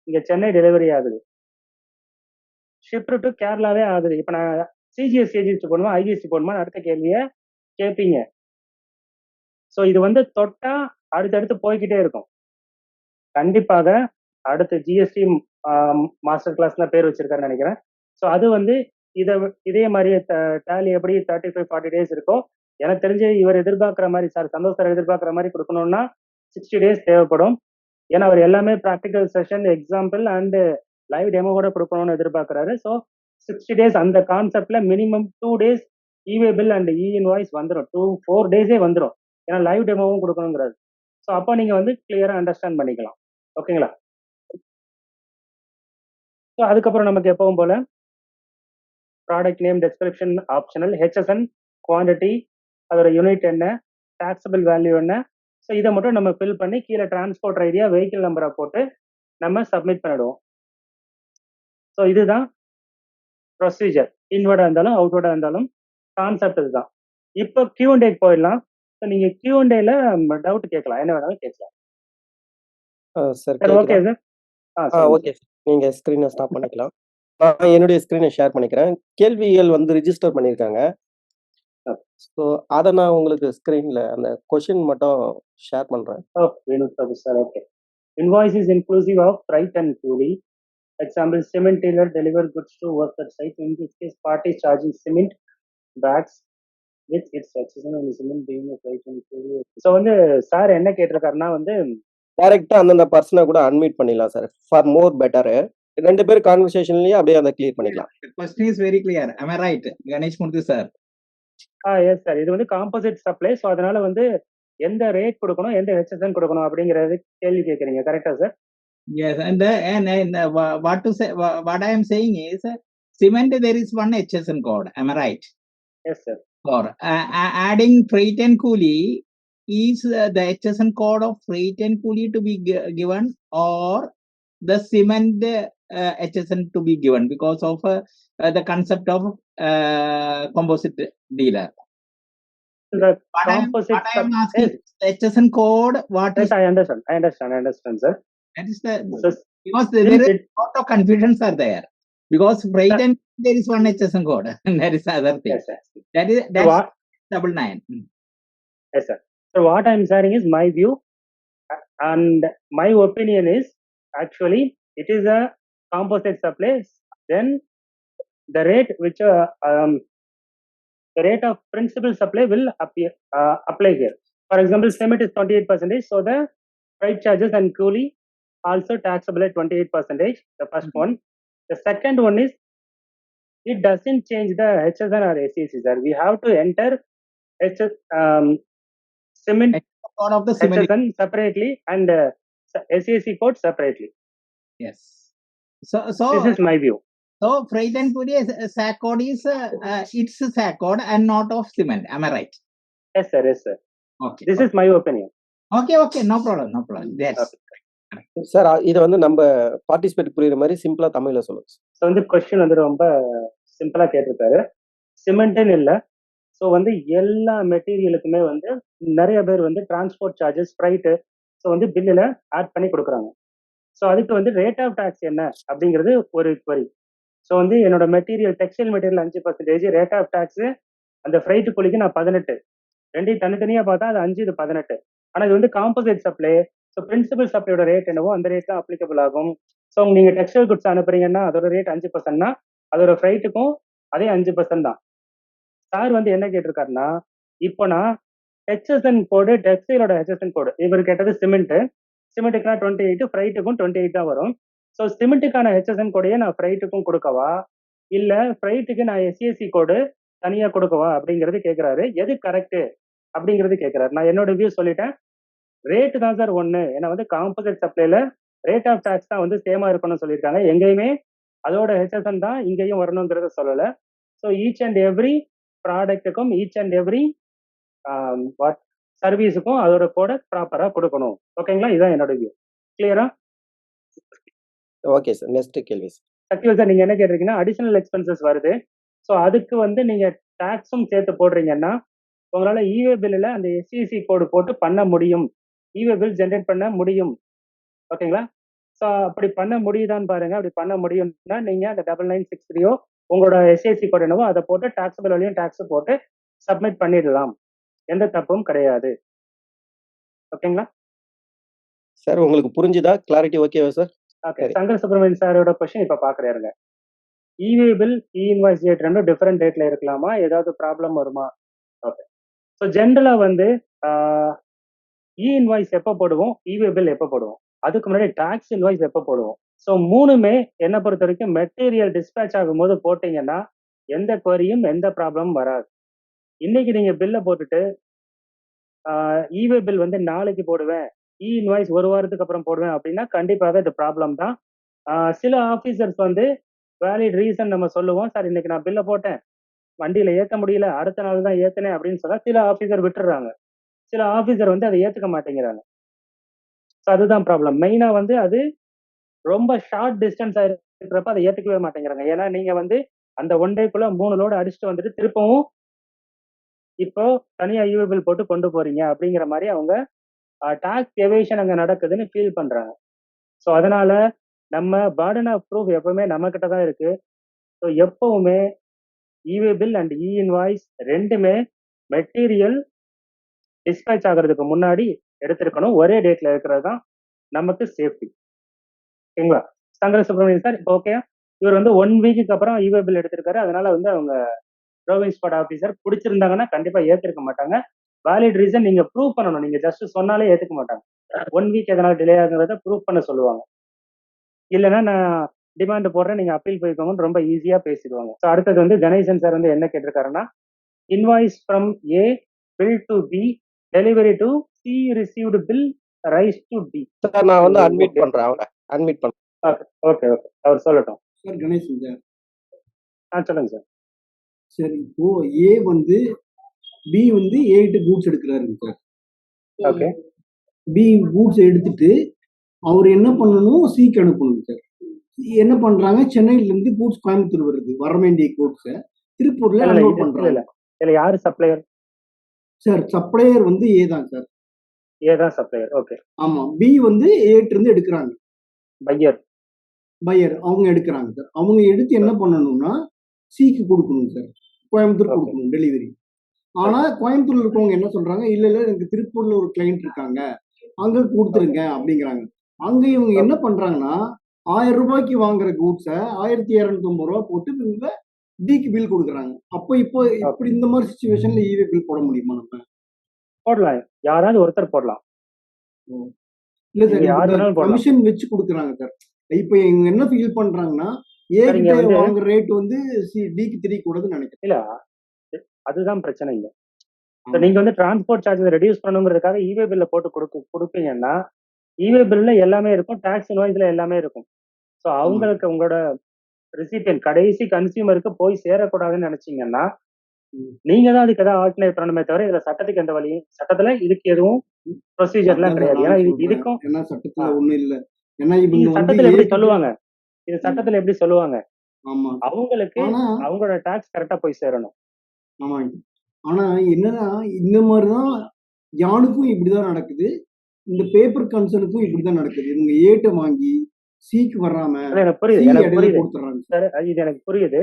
இங்க சென்னை டெலிவரி ஆகுது, ஷிப்ட் டு கேரளாவே ஆகுது, இப்ப நான் சிஜிஎஸ் ஏஜிஎஸ்டி போடணுமா ஐஜிஎஸ்டி போடணுமா அடுத்த கேள்விய கேட்பீங்க. ஸோ இது வந்து தொட்டா அடுத்தடுத்து போய்கிட்டே இருக்கும். கண்டிப்பாக அடுத்து ஜிஎஸ்டி மாஸ்டர் கிளாஸ்ல பேர் வச்சிருக்காருன்னு நினைக்கிறேன். ஸோ அது வந்து இதே மாதிரியே டேலி எப்படி 35-40 days இருக்கோ, எனக்கு தெரிஞ்சு இவர் எதிர்பார்க்குற மாதிரி சார் சந்தோஷ் சார் எதிர்பார்க்குற மாதிரி கொடுக்கணும்னா 60 days தேவைப்படும். ஏன்னா அவர் எல்லாமே practical session example and live demo கூட கொடுக்கணும்னு எதிர்பார்க்குறாரு. ஸோ 60 days அந்த கான்செப்ட்ல மினிமம் 2 days இவே பில் அண்ட் இ இன்வாய்ஸ் வந்துடும், 4 days வந்துடும். ஏன்னா லைவ் டெமோவும் கொடுக்கணுங்கிறாரு. ஸோ அப்போ நீங்க வந்து கிளியரா அண்டர்ஸ்டாண்ட் பண்ணிக்கலாம். ஓகேங்களா? ஸோ அதுக்கப்புறம் நமக்கு எப்பவும் போல product name description optional, HSN quantity, அதோட யூனிட் என்ன, டாக்ஸபிள் வேல்யூ என்ன. ஸோ இதை மட்டும் நம்ம ஃபில் பண்ணி கீழே டிரான்ஸ்போர்ட் ஐடியா வெஹிக்கிள் நம்பரை போட்டு நம்ம சப்மிட் பண்ணிடுவோம். ஸோ இதுதான் ப்ரொசீஜர். இன்வர்டாக இருந்தாலும் அவுட்வர்டாக இருந்தாலும் கான்செப்ட் இதுதான். இப்போ Q&A போயிடலாம். ஸோ நீங்க Q&Aல டவுட் கேட்கலாம், என்ன வேணாலும் கேட்கலாம். Sir sir okay sir. Okay sir, நீங்க ஸ்கிரீனை ஸ்டாப் பண்ணிக்கலாம். நான் என்னுடைய ஸ்கிரீனை ஷேர் பண்ணிக்கிறேன். கேள்விகள் வந்து ரிஜிஸ்டர் பண்ணியிருக்காங்க. ஸோ அதை நான் உங்களுக்கு ஸ்கிரீன்ல அந்த கொஷின் மட்டும் ஷேர் பண்றேன். Vinod Prabhu sir, okay. Invoice is inclusive of freight and coolie. Example, cement dealer deliver goods to worker site. In this case, party charging cement bags with its accessory and cement being a freight and coolie. So வந்து sir என்ன கேட்டிருக்காருன்னா வந்து டைரக்டா அந்தந்த பர்சனை கூட unmute பண்ணிடலாம் sir, for more better. 2 பேர் கான்வர்சேஷன்லயே அப்படியே அதை கிளியர் பண்ணிக்கலாம். Question is very clear. Am I right, Ganesh Murthy sir? Yes sir, இது வந்து காம்போசிட் சப்ளை. ஸோ அதனால வந்து எந்த ரேட் கொடுக்கணும், எந்த ஹெச்எஸ்என் கொடுக்கணும் அப்படிங்கறது கேள்வி கேட்குறீங்க, கரெக்டா sir? Yes, and what to say? What I am saying is, cement there is one HSN code. Am I right? Yes sir. Or adding freight and coolie, is the HSN code of freight and coolie to be given, or the cement HSN to be given because of the concept of composite dealer? The What I composite am asking, the HSN code, what is? Yes, I understand, sir. That is the So, because there is a lot of confusions are there. Because freight and there is one HSN code, and that is the other thing. yes, sir. That's What? 99. Yes, sir. So what I'm sharing is my view, and my opinion is actually it is a composite supply. Then the rate which the rate of principal supply will apply here. For example, cement is 28%, so the freight charges and coolie also taxable at 28%. The first one. The second one is it doesn't change the HSN or SEC, sir. We have to enter cement Code of the cement. HSN separately and SEC code separately. Yes. So This is my view. so freight and coolie SAC code is it's a SAC code and not of cement. Am I right? Yes, sir. Yes, sir. Okay. This is my opinion. Okay. No problem. Yes. Sir இதை வந்து நம்ம participate புரியுற மாதிரி சிம்பிளா தமிழ்ல சொல்லுங்க. So வந்து question வந்து ரொம்ப சிம்பிளா கேட்டிருக்காரு. சிமெண்ட்னு இல்லை, ஸோ வந்து எல்லா மெட்டீரியலுக்குமே வந்து நிறைய பேர் வந்து டிரான்ஸ்போர்ட் சார்ஜஸ், ஃப்ரைட்டு, ஸோ வந்து பில்லில் ஆட் பண்ணி கொடுக்குறாங்க. ஸோ அதுக்கு வந்து ரேட் ஆஃப் டாக்ஸ் என்ன அப்படிங்கிறது ஒரு query. ஸோ வந்து என்னோட material textile material 5%, rate of tax அந்த ஃப்ரைட்டு கூலிக்கு நான் 18, ரெண்டையும் தனித்தனியாக பார்த்தா அது 5, இது 18. ஆனால் இது வந்து காம்போசிட் சப்ளை. ஸோ பிரின்சிபல் சப்ளையோட ரேட் என்னவோ அந்த ரேட் தான் அப்ளிகபிள் ஆகும். ஸோ நீங்கள் டெக்ஸ்டைல் குட்ஸ் அனுப்புறீங்கன்னா அதோட ரேட் 5%னா அதோட ஃப்ரைட்டுக்கும் அதே 5% தான். சார் வந்து என்ன கேட்டிருக்காருன்னா, இப்போ நான் ஹெச்எஸ்என் கோடு, டெக்ஸ்டைலோட ஹெச்எஸ்என் கோடு, இவர் கேட்டது சிமெண்ட்டுக்குனா 28, ஃப்ரைட்டுக்கும் 28 தான் வரும். ஸோ சிமெண்ட்டுக்கான ஹெச்எஸ்என் கோடையே நான் ஃப்ரைட்டுக்கும் கொடுக்கவா, இல்லை ஃப்ரைட்டுக்கு நான் எஸ்ஏசி கோடு தனியாக கொடுக்கவா அப்படிங்கிறது கேட்குறாரு. எது கரெக்டு அப்படிங்கிறது கேட்குறாரு. நான் என்னோட வியூ சொல்லிட்டேன். ரேட்டு தான் சார் ஒன்று. ஏன்னா வந்து காம்போசிட் சப்ளைல ரேட் ஆஃப் டாக்ஸ் தான் வந்து சேமா இருக்கணும்னு சொல்லியிருக்காங்க. எங்கேயுமே அதோட ஹெச்எஸ்என் தான் இங்கேயும் வரணுங்கிறத சொல்லலை. ஸோ ஈச் அண்ட் எவ்ரி ப்ராடக்ட்டுக்கும் ஈச் அண்ட் எவ்ரி சர்வீஸுக்கும் அதோட கோட ப்ராப்பராக கொடுக்கணும். ஓகேங்களா? இதுதான் என்னோட வியூ. கிளியரா? ஓகே சார், நெக்ஸ்ட் கேள்வி. சக்திவேல் சார், நீங்க என்ன கேட்டிருக்கீங்கன்னா அடிஷனல் எக்ஸ்பென்சஸ் வருது. ஸோ அதுக்கு வந்து நீங்க டாக்ஸும் சேர்த்து போடுறீங்கன்னா உங்களால இவே பில்லுல அந்த எஸ்சிசி கோடு போட்டு பண்ண முடியும், இவே பில் ஜென்ரேட் பண்ண முடியும். ஓகேங்களா? ஸோ அப்படி பண்ண முடியுதான்னு பாருங்க. அப்படி பண்ண முடியும்னா நீங்க அந்த 9963 உங்களோட எஸ்சிசி கோட் என்னவோ அதை போட்டு டாக்ஸபிள் வழியும் டாக்ஸ் போட்டு சப்மிட் பண்ணிடலாம். எந்த தப்பும் கிடையாது. ஓகேங்களா? சார் உங்களுக்கு புரிஞ்சுதா? கிளாரிட்டி ஓகேவா சார்? ஓகே. சரி. சங்கர் சுப்ரமணியன் சாரோட கொஸ்டின் இப்ப பாக்குறாருங்க. இவே பில் இன்வாய்ஸ் டேட் ரெண்டும் டிஃபரெண்ட் டேட்ல இருக்கலாமா? ஏதாவது ப்ராப்ளம் வருமா? ஓகே. ஸோ ஜென்ரலா வந்து இன்வாய்ஸ் எப்போ போடுவோம், இவே பில் எப்போ போடுவோம், அதுக்கு முன்னாடி டாக்ஸ் இன்வாய்ஸ் எப்போ போடுவோம். ஸோ மூணுமே என்ன பொறுத்த வரைக்கும் மெட்டீரியல் டிஸ்பேச் ஆகும்போது போட்டீங்கன்னா எந்த குவரியும் எந்த ப்ராப்ளமும் வராது. இன்னைக்கு நீங்க பில்லை போட்டுட்டு இவே பில் வந்து நாளைக்கு போடுவேன், இன்வாய்ஸ் ஒரு வாரத்துக்கு அப்புறம் போடுவேன் அப்படின்னா கண்டிப்பாக இது ப்ராப்ளம் தான். சில ஆஃபீஸர்ஸ் வந்து வேலிட் ரீசன் நம்ம சொல்லுவோம், சார் இன்னைக்கு நான் பில்லை போட்டேன், வண்டியில ஏற்ற முடியல, அடுத்த நாள் தான் ஏற்றினேன் அப்படின்னு சொன்னா சில ஆஃபீஸர் விட்டுறாங்க. சில ஆஃபீஸர் வந்து அதை ஏற்றுக்க மாட்டேங்கிறாங்க. ஸோ அதுதான் ப்ராப்ளம். மெயினா வந்து அது ரொம்ப ஷார்ட் டிஸ்டன்ஸ் இருக்கிறப்ப அதை ஏற்றுக்கவே மாட்டேங்கிறாங்க. ஏன்னா நீங்க வந்து அந்த ஒன் டேக்குள்ள 3 லோடு அடிச்சுட்டு வந்துட்டு திருப்பவும் இப்போ தனியா இவே பில் போட்டு கொண்டு போறீங்க அப்படிங்கிற மாதிரி அவங்க டாக்ஸ் எவேஷன் அங்க நடக்குதுன்னு ஃபீல் பண்றாங்க. ஸோ அதனால நம்ம பர்டன் ஆஃப் ப்ரூஃப் எப்பவுமே நம்ம கிட்ட தான் இருக்கு. ஸோ எப்பவுமே இவே பில் அண்ட் இன்வாய்ஸ் ரெண்டுமே மெட்டீரியல் டிஸ்பேச் ஆகிறதுக்கு முன்னாடி எடுத்திருக்கணும். ஒரே டேட்ல இருக்கிறது தான் நமக்கு சேஃப்டி. ஓகேங்களா? சங்கர சுப்ரமணியன் சார் இப்போ ஓகே. இவர் வந்து 1 வீக்குக்கு அப்புறம் இவே பில் எடுத்திருக்காரு. அதனால வந்து அவங்க ப்ரோவிங் ஸ்பாட் ஆஃபீஸர் பிடிச்சிருந்தாங்கன்னா கண்டிப்பா ஏத்திருக்க மாட்டாங்க. வேலிட் ரீசன் நீங்க ப்ரூவ் பண்ணணும். நீங்க ஜஸ்ட் சொன்னாலே ஏத்துக்க மாட்டாங்க. 1 வீக் எதனால டிலே ஆகுங்கிறத ப்ரூவ் பண்ண சொல்லுவாங்க. இல்லைன்னா நான் டிமாண்ட் போடுறேன், நீங்க அப்பீல் போய்க்கோங்கன்னு ரொம்ப ஈஸியா பேசிடுவாங்க. ஸோ அடுத்தது வந்து கணேசன் சார் வந்து என்ன கேட்டிருக்காருன்னா, invoice from A bill to B delivery to C received bill raise to D. Sir நான் வந்து அட்மிட் பண்றேன். அவங்க அட்மிட் பண்றேன். ஓகே ஓகே அவர் சொல்லட்டும். Sir Ganesan sir. சொல்லுங்க சார். சரி, இப்போ ஏ வந்து பி வந்து ஏ கிட்ட கூட்ஸ் எடுக்கிறாருங்க சார். ஓகே. பி கூட்ஸ் எடுத்துட்டு அவர் என்ன பண்ணணும், சிக்கு அனுப்பணும் சார். என்ன பண்றாங்க, சென்னையில இருந்து கூட்ஸ் கோயம்புத்தூர் வருது, வர வேண்டிய கூட்ஸ திருப்பூர்ல அன்லோட் பண்றாங்க. இல்ல யாரு சப்ளையர் சார்? சப்ளையர் வந்து ஏ தான் சார். ஏ தான் சப்ளையர். ஓகே. ஆமா, பி வந்து ஏட்ட இருந்து எடுக்கிறாங்க. பையர் அவங்க எடுக்கிறாங்க சார். அவங்க எடுத்து என்ன பண்ணணும்னா சிக்கு கொடுக்கணும் சார், கோயம்புத்தூர் கொடுக்கணும் டெலிவரி. ஆனா கோயம்புத்தூர்ல இருக்கவங்க என்ன சொல்றாங்க, இல்ல இல்ல எனக்கு திருப்பூர்ல ஒரு கிளைண்ட் இருக்காங்க, அங்க கொடுத்துருங்க அப்படிங்கிறாங்க. அங்க இவங்க என்ன பண்றாங்கன்னா 1000 ரூபாய்க்கு வாங்குற கூட்ஸ 1250 ரூபாய் போட்டு இவங்க டிக்கு பில் கொடுக்குறாங்க. அப்போ இப்போ இப்படி இந்த மாதிரி சிச்சுவேஷன்ல இவே பில் போட முடியுமா? நம்ம போடலாம், யாராவது ஒருத்தர் போடலாம். இல்ல சார், கமிஷன் வச்சு கொடுக்குறாங்க சார். இப்போ இவங்க என்ன ஃபீல் பண்றாங்கன்னா ஏ கிட்ட வாங்குற ரேட் வந்து டிக்கு தெரியக்கூடாதுன்னு நினைக்கிறேன். இல்ல அதுதான் பிரச்சனை. இல்ல நீங்க வந்து டிரான்ஸ்போர்ட் சார்ஜஸ் ரெடியூஸ் பண்ணணுங்கிறதுக்காக இவே பில்ல போட்டு கொடுப்பீங்கன்னா இவே பில்ல எல்லாமே இருக்கும், டாக்ஸ் இன்வாய்ஸ்ல எல்லாமே இருக்கும். ஸோ அவங்களுக்கு உங்களோட ரிசிபியன் கடைசி கன்சியூமருக்கு போய் சேரக்கூடாதுன்னு நினைச்சீங்கன்னா நீங்க தான் அதுக்கு ஏதாவது ஆல்டர்னேட் பண்ணணுமே தவிர இதுல சட்டத்துக்கு எந்த வழியும், சட்டத்துல இதுக்கு எதுவும் ப்ரொசீஜர்லாம் கிடையாது. ஏன்னா இதுக்கும் சட்டத்துல ஒண்ணும் இல்ல. சட்டத்துல எப்படி சொல்லுவாங்க, இது சட்டத்துல எப்படி சொல்லுவாங்க, அவங்களுக்கு அவங்களோட டாக்ஸ் கரெக்டா போய் சேரணும். ஆமாங்க. ஆனா என்னன்னா இந்த மாதிரிதான் யானுக்கும் இப்படிதான் நடக்குது, இந்த பேப்பர் கன்சர்னுக்கும் இப்படிதான் நடக்குது. இவங்க ஏட்ட வாங்கி சீக்கு வராம எனக்கு புரியுது, எனக்கு புரியுது சார், இது எனக்கு புரியுது.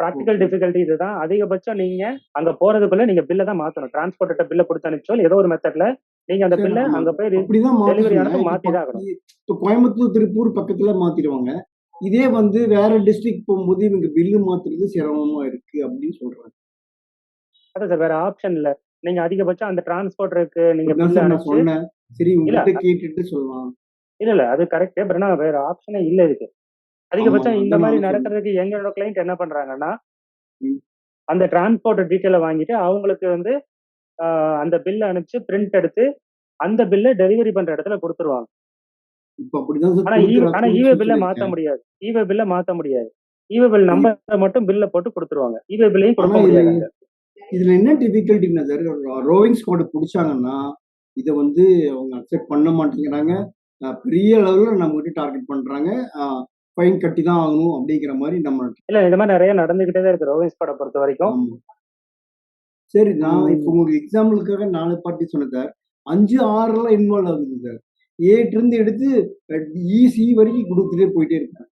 ப்ராக்டிகல் டிஃபிகல்ட்டி இதுதான். அதிகபட்சம் நீங்க அங்க போறதுக்குள்ள நீங்க பில்ல தான் மாத்தணும். டிரான்ஸ்போர்ட்ட பில்ல கொடுத்து அனுப்பிச்சோ ஏதோ ஒரு மெத்தட்ல நீங்க அந்த பில்ல அங்க போய் டெலிவரி ஆனது மாத்திதான் ஆகணும். இப்போ கோயம்புத்தூர் திருப்பூர் பக்கத்துல மாத்திடுவாங்க. இதே வந்து வேற டிஸ்ட்ரிக்ட் போகும்போது இவங்க பில்லு மாத்துறது சிரமமா இருக்கு அப்படின்னு சொல்றாங்க. அதான் சார், வேற ஆப்ஷன் இல்ல. நீங்க அதிகபட்சம் அந்த டிரான்ஸ்போர்ட்டருக்கு நீங்க சொன்னேன். சரி, உங்ககிட்ட கேட்டுட்டு சொல்லலாம். இல்ல அது கரெக்ட். பட் ஆனா வேற ஆப்ஷனே இல்ல இதுக்கு. அதிகபட்சம் இந்த மாதிரி நடக்கிறதுக்கு எங்களோட கிளைண்ட் என்ன பண்றாங்கன்னா அந்த டிரான்ஸ்போர்ட் டீட்டெயில வாங்கிட்டு அவங்களுக்கு வந்து அந்த பில்ல அனுப்பிச்சு பிரிண்ட் எடுத்து அந்த பில்ல டெலிவரி பண்ற இடத்துல கொடுத்துருவாங்க. ஆனா இவே பில்ல மாத்த முடியாது. இவே பில்ல மாத்த முடியாது. இவே பில் நம்பரை மட்டும் பில்ல போட்டு கொடுத்துருவாங்க. இவே பில்லையும் கொடுக்க முடியாது. இதுல என்ன டிஃபிகல்ட்டினா சார், ரோவிங் ஸ்குவாட் பிடிச்சாங்கன்னா இதை வந்து அவங்க அக்செப்ட் பண்ண மாட்டேங்கிறாங்க. பெரிய அளவுல நம்ம கிட்ட டார்கெட் பண்றாங்க, ஃபைன் கட்டி தான் ஆகணும் அப்படிங்கிற மாதிரி நம்ம இல்ல இந்த மாதிரி நிறைய நடந்துகிட்டே தான் இருக்கு ரோவிங் ஸ்குவாட பொறுத்த வரைக்கும். சரி, நான் இப்போ உங்களுக்கு எக்ஸாம்பிளுக்காக 4 பார்ட்டி சொன்னேன் சார். 5, 6 இன்வால்வ் ஆகுது சார். ஏட்டு இருந்து எடுத்து சி வரைக்கும் கொடுத்துட்டே போயிட்டே இருக்காங்க.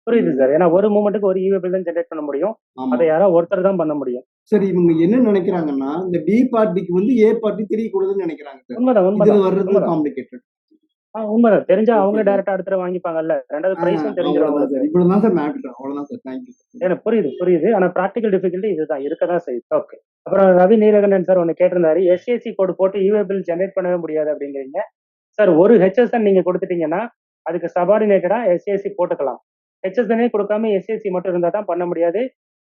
புரியுது சார். ஏன்னா ஒரு மூமெண்ட்டுக்கு ஒரு ஈவே பில் தான் ஜெனரேட் பண்ண முடியும். ஆமா. அதை யாரோ ஒருத்தர் தான் பண்ண முடியும். சரி, இவங்க என்ன நினைக்கிறாங்கன்னா இந்த டி பார்ட்டிக்கு வந்து ஏ பார்ட்டி தெரியக்கூடாதுன்னு நினைக்கிறாங்க சார். உண்மைதான் இதுல உண்மைதான் வர்றது உண்மைதான். காம்ப்ளிகேட்டட். உண்மைதான். தெரிஞ்சா ஓகே அவங்களே சார். டைரக்டா அடுத்த வாங்கிப்பாங்கல்ல. ரெண்டாவது பிரைஸும் தெரிஞ்சிடும் அவ்வளவுதான் அவங்களுக்கு. சார். இவ்வளவுதான் சார் மேட்டர். அவ்வளவுதான் சார். தேங்க்யூ. எனக்கு புரியுது. ஆனா ப்ராக்டிகல் டிஃபிகல்ட்டி இதுதான் இருக்கதான் செய்யுது. ஓகே. அப்புறம் ரவி நீலகண்டன் சார் ஒன்னு கேட்டிருந்தாரு, எஸ்ஏசி கோடு போட்டு ஈவே பில் ஜெனரேட் பண்ணவே முடியாது அப்படிங்கிறீங்க. சார் ஒரு ஹெச்எஸ்என் நீங்க கொடுத்துட்டீங்கன்னா அதுக்கு சபார்டினேட்டடா எஸ்ஏசி போட்டுக்கலாம். ஹெச்எஸ்எனே கொடுக்காம எஸ்ஏசி மட்டும் இருந்தா தான் பண்ண முடியாது.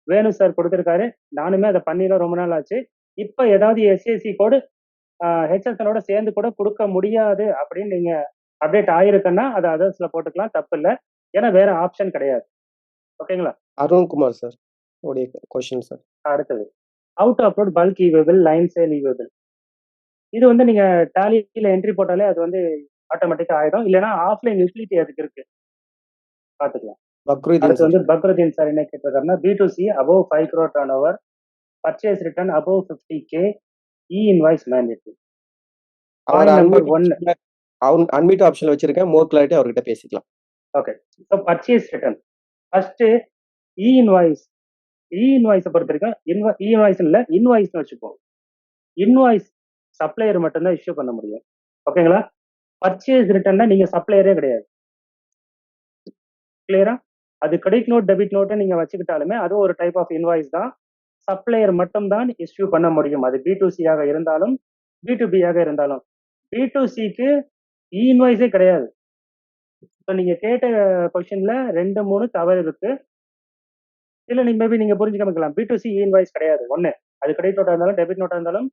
வேணு சார் கொடுத்துருக்காரு. நானுமே அதை பண்ணிட ரொம்ப நாள் ஆச்சு. இப்ப ஏதாவது எஸ்ஏசி கோடு ஹெச்எஸ்எனோட சேர்ந்து கூட கொடுக்க முடியாது அப்படின்னு நீங்க அப்டேட் ஆயிருக்குன்னா அதை அதர்ஸ்ல போட்டுக்கலாம், தப்பு இல்லை. ஏன்னா வேற ஆப்ஷன் கிடையாது. ஓகேங்களா? அருண்குமார் சார் உடைய கொஸ்டின் சார். அடுத்தது how to upload bulk ஈவேபிள், line sale ஈவேபிள். இது வந்து நீங்க டாலியில என்ட்ரி போட்டாலே அது வந்து ஆட்டோமேட்டிக்கா ஆயிடும். இல்லைன்னா ஆஃப்லைன் யூட்டிலிட்டி அதுக்கு இருக்கு, பாத்துக்கலாம். பக்ருதீன் அடுத்து சார். வந்து பக்ருதீன் சார் என்ன கேட்டிருக்காருன்னா, B2C above 5 crore turnover, purchase return above 50K, e-invoice mandatory. அவர் Point number 1. அன்மியூட் ஆப்ஷன்ல வச்சிருக்கேன். மோர் கிளாரிட்டி அவர்கிட்ட பேசிக்கலாம். Okay. So purchase return first இன்வாய்ஸை பொறுத்த வரைக்கும் இன்வாய்ஸ் இல்லை, இன்வாய்ஸ்னு வச்சுப்போம். இன்வாய்ஸ் சப்ளையர் மட்டும்தான் இஷ்யூ பண்ண முடியும். ஓகேங்களா? பர்ச்சேஸ் ரிட்டர்ன்னா நீங்க சப்ளையரே கிடையாது. கிளியரா? அது கிரெடிட் நோட் டெபிட் நோட்டை நீங்க வச்சுக்கிட்டாலுமே அது ஒரு டைப் ஆஃப் இன்வாய்ஸ் தான். சப்ளையர் மட்டும் தான் இஷ்யூ பண்ண முடியும். அது B2C ஆக இருந்தாலும் B2B ஆக இருந்தாலும். B2Cக்கு இன்வாய்ஸே கிடையாது. இப்போ நீங்க கேட்ட கொஸ்டின்ல 2, 3 தவறு இருக்கு. இல்ல நீங்க மேபி நீங்க புரிஞ்சுக்காம இருக்கலாம். B2C இன்வாய்ஸ் கிடையாது. ஒண்ணு, அது கிரெடிட் நோட்டா இருந்தாலும் டெபிட் நோட்டா இருந்தாலும்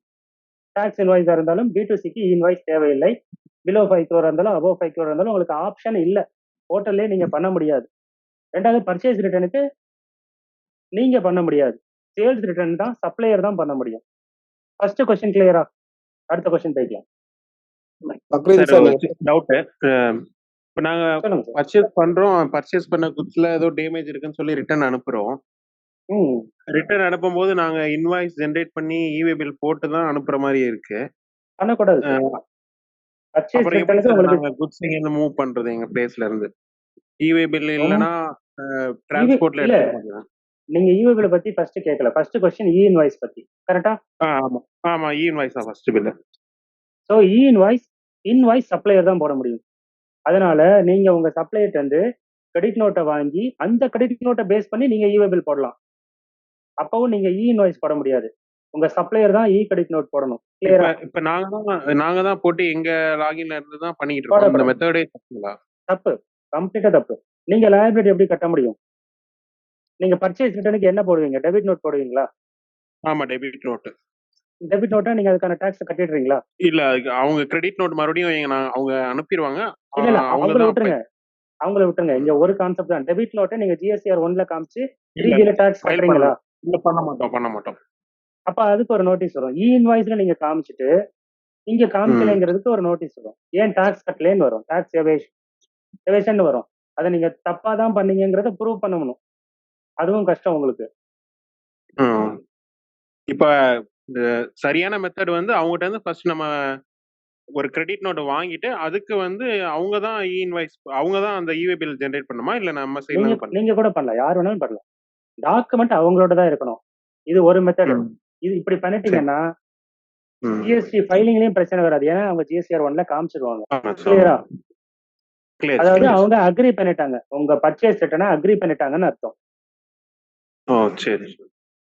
டாக்ஸ் இன்வாய்ஸா இருந்தாலும் B2Cக்கு இன்வாய்ஸ் தேவையில்லை. பிலோ 5 crore இருந்தாலும் அபோவ் 5 crore இருந்தாலும் உங்களுக்கு ஆப்ஷன் இல்லை, போர்ட்டல்லே நீங்க பண்ண முடியாது. ரெண்டாவது பர்ச்சேஸ் ரிட்டர்னுக்கு நீங்க பண்ண முடியாது. சேல்ஸ் ரிட்டர்ன் தான் சப்ளையர் தான் பண்ண முடியும். ஃபர்ஸ்ட் கொஸ்டின் கிளியரா? அடுத்த கொஸ்டின் போய்க்கலாம். Fakruddin sir sir doubt. இப்போ நாங்க சொல்லுங்க சார். பர்ச்சேஸ் பண்றோம், பர்ச்சேஸ் பண்ண குட்ஸ்ல ஏதோ டேமேஜ் இருக்குன்னு சொல்லி ரிட்டர்ன் அனுப்புறோம். ரிட்டர்ன் அனுப்பும்போது நாங்க இன்வாய்ஸ் ஜென்ரேட் பண்ணி ஈவே பில் போட்டு தான் அனுப்புற மாதிரி இருக்கு. பண்ணக்கூடாது. பர்ச்சேஸ் அப்புறம் எப்படி ரிட்டர்னுக்கு சார் உங்களுக்கு நாங்க குட்ஸ் இங்க மூவ் பண்றது எங்க பிளேஸ்ல இருந்து? ஈவே பில் இல்லைன்னா டிரான்ஸ்போர்ட்ல இல்ல, எடுத்துக்க. நீங்க ஈவேபிள் பத்தி ஃபர்ஸ்ட் கேட்கல. ஃபர்ஸ்ட் கொஸ்டின் இன்வாய்ஸ் பத்தி, கரெக்டா? ஆமா ஆமா, இன்வாய்ஸ் தான் first bill. So invoice supplier தான் போட முடியும். அதனால நீங்க உங்க சப்ளையர்ட்ட இருந்து கிரெடிட் நோட்டை வாங்கி அந்த கிரெடிட் நோட்டை பேஸ் பண்ணி நீங்க ஈவேபிள் போடலாம். அப்பவும் நீங்க இன்வாய்ஸ் போட முடியாது. உங்க சப்ளையர் தான் கிரெடிட் நோட் போடணும். கிளியரா? இப்ப நாங்க தான் போட்டு எங்க லாகின்ல இருந்து தான் பண்ணிட்டு இருக்கோம். இந்த மெத்தடே தப்புங்களா? தப்பு, கம்ப்ளீட்டா தப்பு. நீங்க லயபிலிட்டி எப்படி கட்ட முடியும்? நீங்க பர்ச்சேஸ் ரிட்டர்னுக்கு என்ன போடுவீங்க? டெபிட் நோட் போடுவீங்களா? ஆமா, டெபிட் நோட். டெபிட் நோட்டா நீங்க அதுக்கான டாக்ஸ் கட்டிடுறீங்களா? இல்ல, அதுக்கு அவங்க கிரெடிட் நோட் மறுபடியும் அவங்க அனுப்பிடுவாங்க. இல்ல அவங்க அவங்கள தான் விட்டுருங்க. இங்க ஒரு கான்செப்ட் தான். டெபிட் நோட்டை நீங்க GSTR 1ல காமிச்சு 3Bல டாக்ஸ் கட்டுறீங்களா? இல்ல, பண்ண மாட்டோம். அப்ப அதுக்கு ஒரு நோட்டீஸ் வரும். இன்வாய்ஸ்ல நீங்க காமிச்சிட்டு இங்க காமிக்கலைங்கிறதுக்கு ஒரு நோட்டீஸ் வரும். ஏன் டாக்ஸ் கட்டலேன்னு வரும். டாக்ஸ் எவேஷன் வரும். அதை நீங்க தப்பா தான் பண்ணீங்கிறத ப்ரூவ் பண்ணணும். அதுவும் கஷ்டம் உங்களுக்கு. இப்ப சரியான மெத்தட் வந்து அவங்ககிட்ட இருந்து ஃபர்ஸ்ட் நம்ம ஒரு கிரெடிட் நோட் வாங்கிட்டு அதுக்கு வந்து அவங்க தான் இன்வாய்ஸ், அவங்க தான் அந்த ஈவே பில் ஜெனரேட் பண்ணுமா, இல்ல நம்ம சைடுல பண்ணலாம்? நீங்க கூட பண்ணலாம், யார் வேணாலும் பண்ணலாம். டாக்குமெண்ட் அவங்களோட தான் இருக்கணும். இது ஒரு மெத்தட். இது இப்படி பண்ணிட்டீங்கன்னா ஜிஎஸ்டி ஃபைலிங்லயும் பிரச்சனை வராது. ஏன்னா அவங்க GSTR 1ல காமிச்சிருவாங்க. கிளியரா? அதாவது அவங்க அக்ரி பண்ணிட்டாங்க, உங்க பர்ச்சேஸ் ரிட்டர்னை அக்ரி பண்ணிட்டாங்கன்னு அர்த்தம். சரி.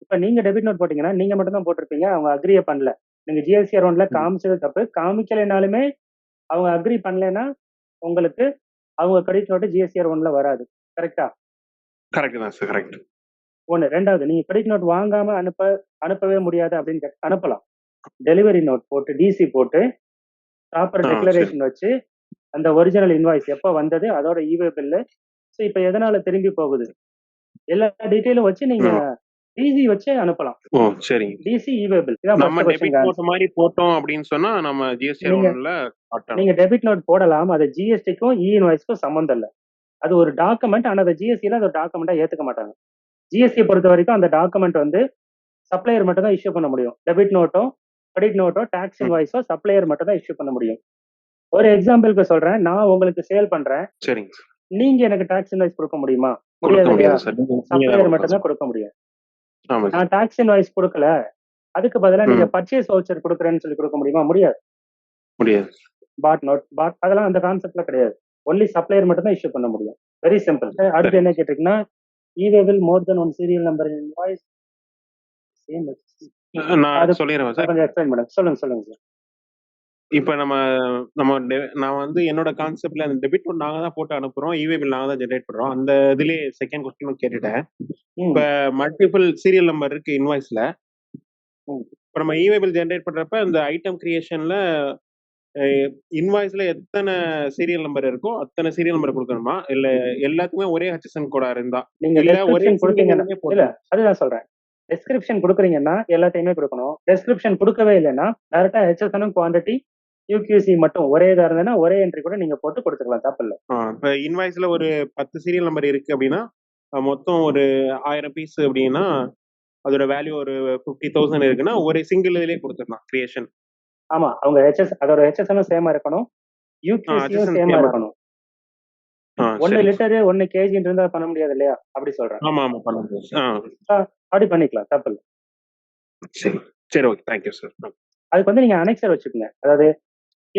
இப்ப நீங்க டெபிட் நோட் போட்டீங்கன்னா நீங்க மட்டும் தான் போட்டிருப்பீங்க, அவங்க அக்ரியே பண்ணல. நீங்க GSTR 1ல காமிச்சது தப்பு. காமிக்கலைனாலுமே அவங்க அக்ரி பண்ணலைன்னா உங்களுக்கு அவங்க கிரெடிட் நோட்டு GSTR 1ல வராது. கரெக்டா? கரெக்ட் தான் சார், கரெக்ட். ஒண்ணு. ரெண்டாவது, நீங்க கிரெடிட் நோட் வாங்காம அனுப்பவே முடியாது அப்படின்னு அனுப்பலாம். டெலிவரி நோட் போட்டு DC போட்டு ப்ராப்பர் டெக்ளரேஷன் வச்சு அந்த ஒரிஜினல் இன்வாய்ஸ் எப்ப வந்தது, அதோட ஈவே பில்லு, ஸோ இப்ப எதனால திரும்பி போகுது, எல்லா டீட்டெயிலும் வச்சு நீங்க DC வச்சு அனுப்பலாம். சரிங்க. DC e way bill. நம்ம டெபிட் நோட் மாதிரி போட்டோம் அப்படின்னு சொன்னா நம்ம GSTR 1ல நீங்க டெபிட் நோட் போடலாம். அது GSTக்கும் இன்வாய்ஸ்க்கும் சம்மந்தம் இல்லை. அது ஒரு டாக்குமெண்ட். ஆனா அதை GSTல அது ஒரு டாக்குமெண்டா ஏத்துக்க மாட்டாங்க. GST பொறுத்த வரைக்கும் அந்த டாக்குமெண்ட் வந்து சப்ளையர் மட்டும் தான் இஷ்யூ பண்ண முடியும். டெபிட் நோட்டோ கிரெடிட் நோட்டோ டாக்ஸ் இன்வாய்ஸோ சப்ளையர் மட்டும் தான் இஷ்யூ பண்ண முடியும். ஒரு எக்ஸாம்பிளுக்கு சொல்றேன், நான் உங்களுக்கு சேல் பண்றேன், சரிங்க சார். நீங்க எனக்கு டாக்ஸ் இன்வாய்ஸ் கொடுக்க முடியுமா? கொடுக்க முடியாது இல்லையா? முடியாது சார். நீங்க தான் சப்ளையர் கொடுக்கணும் மட்டும் தான் சார். கொடுக்க முடியும். ஆமா சார். நான் டாக்ஸ் இன்வாய்ஸ் கொடுக்கல, அதுக்கு பதிலா நீங்க ம். பர்ச்சேஸ் வவுச்சர் கொடுக்குறேன்னு சொல்லி கொடுக்க முடியுமா? முடியாது. முடியாது. பாட் அதெல்லாம் அந்த கான்செப்ட்ல கிடையாது. ஒன்லி சப்ளையர் மட்டும் தான் இஷ்யூ பண்ண முடியும். Very simple. அடுத்து சரி. என்ன கேட்டிருக்குன்னா, ஈவேபிள் மோர் தென் ஒன் சீரியல் நம்பர் இன்வாய்ஸ் நான் அது சொல்லிடுறேன் சார். கொஞ்சம் எக்ஸ்பிளைன் பண்ணுங்க. சொல்லுங்க சார். இப்ப நான் வந்து என்னோட கான்செப்ட்ல அந்த டெபிட் நோட் நாங்க தான் போட்டு அனுப்புறோம், இவேபிள் நாங்க தான் ஜெனரேட் பண்றோம். அந்த இதுலயே செகண்ட் கொஸ்டினும் கேட்டுட்டேன். ம், இப்ப மல்டிபிள் சீரியல் நம்பர் இருக்கு இன்வாய்ஸ்ல. ம். இப்ப நம்ம இவேபிள் ஜெனரேட் பண்றப்ப அந்த ஐட்டம் கிரியேஷன்ல இன்வாய்ஸ்ல எத்தனை சீரியல் நம்பர் இருக்கோ அத்தனை சீரியல் நம்பர் கொடுக்கணுமா, இல்ல எல்லாத்துக்குமே ஒரே ஹெச்எஸ்என் கோடா இருந்தா, நீங்க இல்ல ஒரே டெஸ்கிரிப்ஷன் கொடுத்தீங்கன்னா single name-ஏ இல்ல போதுமா? அதுதான் சொல்றேன். டெஸ்கிரிப்ஷன் கொடுக்குறீங்கன்னா எல்லாத்தையுமே கொடுக்கணும். டெஸ்கிரிப்ஷன் கொடுக்கவே இல்லைன்னா டைரக்டா ஹெச்எஸ்என் குவான்டிட்டி யூகியூசி மட்டும் ஒரே இதா இருந்ததுன்னா ஒரே என்ட்ரி கூட நீங்க போட்டு கொடுத்துக்கலாம், தப்பு இல்ல. இப்ப இன்வாய்ஸ்ல ஒரு 10 சீரியல் நம்பர் இருக்கு அப்படின்னா மொத்தம் ஒரு 1000 பீஸ் அப்படின்னா அதோட வேல்யூ ஒரு 50,000 இருக்குன்னா ஒரு சிங்கிள் இதுலயே கொடுத்துடலாம் கிரியேஷன். ஆமா, அவங்க அதோட ஹெச்எஸ்என் சேமா இருக்கணும், யூகியூசியும் HSN சேமா same-ஆ இருக்கணும். 1 சரி. லிட்டரு 1 கேஜி இருந்தா பண்ண முடியாது இல்லையா? அப்படி சொல்றேன். ஆமா பண்ண முடியும். அப்படி பண்ணிக்கலாம், தப்பு இல்ல. சரி சரி, ஓகே, தேங்க்யூ சார். அதுக்கு வந்து நீங்க அனெக்சர் வச்சுக்கோங்க. அதாவது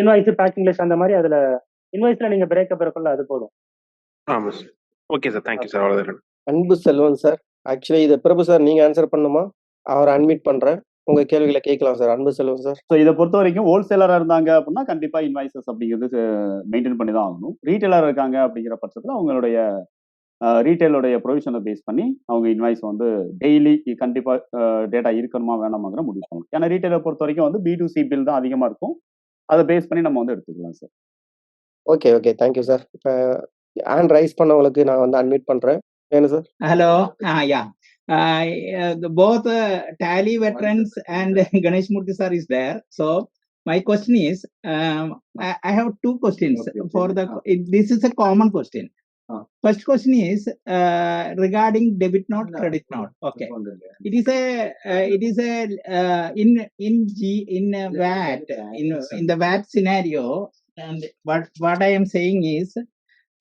இன்வாய்ஸ் பேக்கிங் லிஸ்ட் அந்த மாதிரி அதுல இன்வாய்ஸ்ல நீங்க பிரேக்கப் இருக்குல்ல, அது போதும். ஆமா sir. Okay sir, thank you sir. அவ்வளவுதான். அன்பு செல்வன் சார், ஆக்சுவலி இதை பிரபு சார் நீங்க ஆன்சர் பண்ணுமா? அவரை அன்மியூட் பண்றேன், உங்க கேள்விகளை கேட்கலாம் சார். அன்பு செல்வன் சார். ஸோ இதை பொறுத்த வரைக்கும் ஹோல்சேலராக இருந்தாங்க அப்படின்னா கண்டிப்பாக இன்வாய்சஸ் அப்படிங்கிறது மெயின்டைன் பண்ணி தான் ஆகணும். ரீட்டைலர் இருக்காங்க அப்படிங்கிற பட்சத்தில் அவங்களுடைய ரீட்டைலோடைய ப்ரொவிஷனை பேஸ் பண்ணி அவங்க இன்வாய்ஸ் வந்து டெய்லி கண்டிப்பாக டேட்டா இருக்கணுமா வேணாமாங்கிற முடிவு பண்ணணும். ஏன்னா ரீட்டைலர் பொறுத்த வரைக்கும் வந்து B2C பில் தான் அதிகமாக இருக்கும். அதை பேஸ் பண்ணி நம்ம வந்து எடுத்துக்கலாம் சார். Okay thank you sir. இப்போ ஹேண்ட் ரைஸ் பண்ணவங்களுக்கு நான் வந்து அன்மியூட் பண்றேன். வேணும் sir. Hello. Yeah. Both Tally veterans and Ganesh Murthy sir is there. So my question is, I have two questions. This is a common question. First question is regarding debit note, credit note. Okay. It is a in VAT in the VAT scenario, and what I am saying is,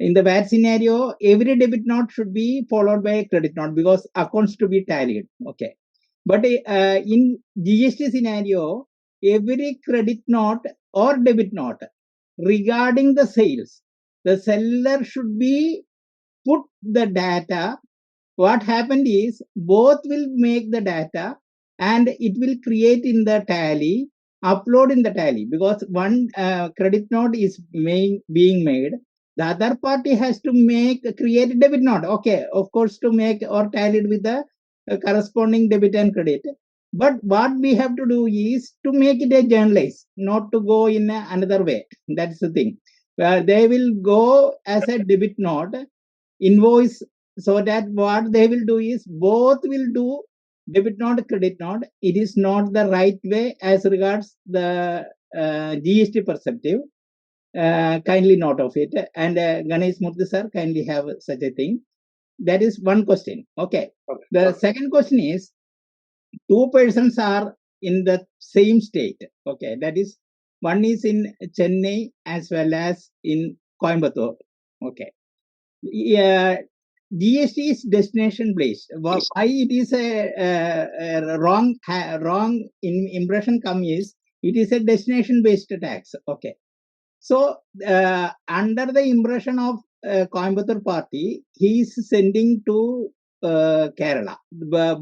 in the VAT scenario, every debit note should be followed by a credit note because accounts to be tallied. Okay. But in GST scenario, every credit note or debit note regarding the sales, the seller should be put the data. What happened is both will make the data and it will create in the tally, upload in the tally, because one credit note is being made. The other party has to create a debit note. Okay, of course, to make or tally it with the corresponding debit and credit. But what we have to do is to make it a journalized, not to go in another way. That's the thing. They will go as a debit note invoice, so that what they will do is both will do debit note, credit note. It is not the right way as regards the GST perspective. Kindly note of it. And Ganesh Murthy sir, kindly have such a thing. That is one question. Okay. The second question is, two persons are in the same state. Okay. That is, one is in Chennai as well as in Coimbatore. Okay. GST is destination based. Why it is a wrong impression come is, it is a destination based tax. Okay. So under the impression of Coimbatore party, he is sending to Kerala.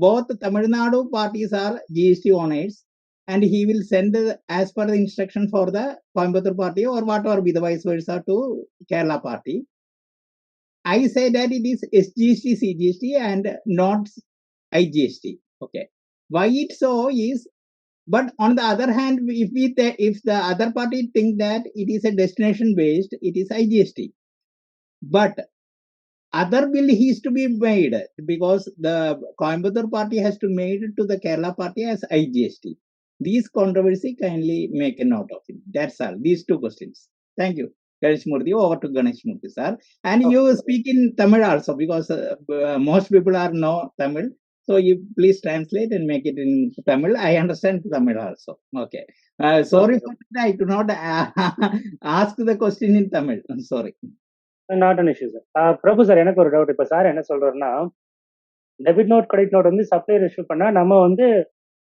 Both Tamil Nadu parties are GST owners, and he will send as per the instruction for the Coimbatore party or whatever be the vice versa to Kerala party. I say that it is SGST, CGST and not IGST. Okay. Why it so is, but on the other hand, if the other party think that it is a destination based, it is IGST. But other bill is to be made because the Coimbatore party has to made to the Kerala party as IGST. These controversy, kindly make a note of it. That's all. These two questions. Thank you. Ganesh Murthy, over to Ganesh Murthy sir. And you speak in Tamil also, because most people are know Tamil. So you please translate and make it in Tamil. I understand Tamil also. Okay. Sorry Okay. for that. I could not ask the question in Tamil. I'm sorry. Not an issue sir. Prabhu sir, எனக்கு ஒரு doubt. இப்போ sir என்ன சொல்றாருன்னா, debit note credit note வந்து supplier issue பண்ணா நம்ம வந்து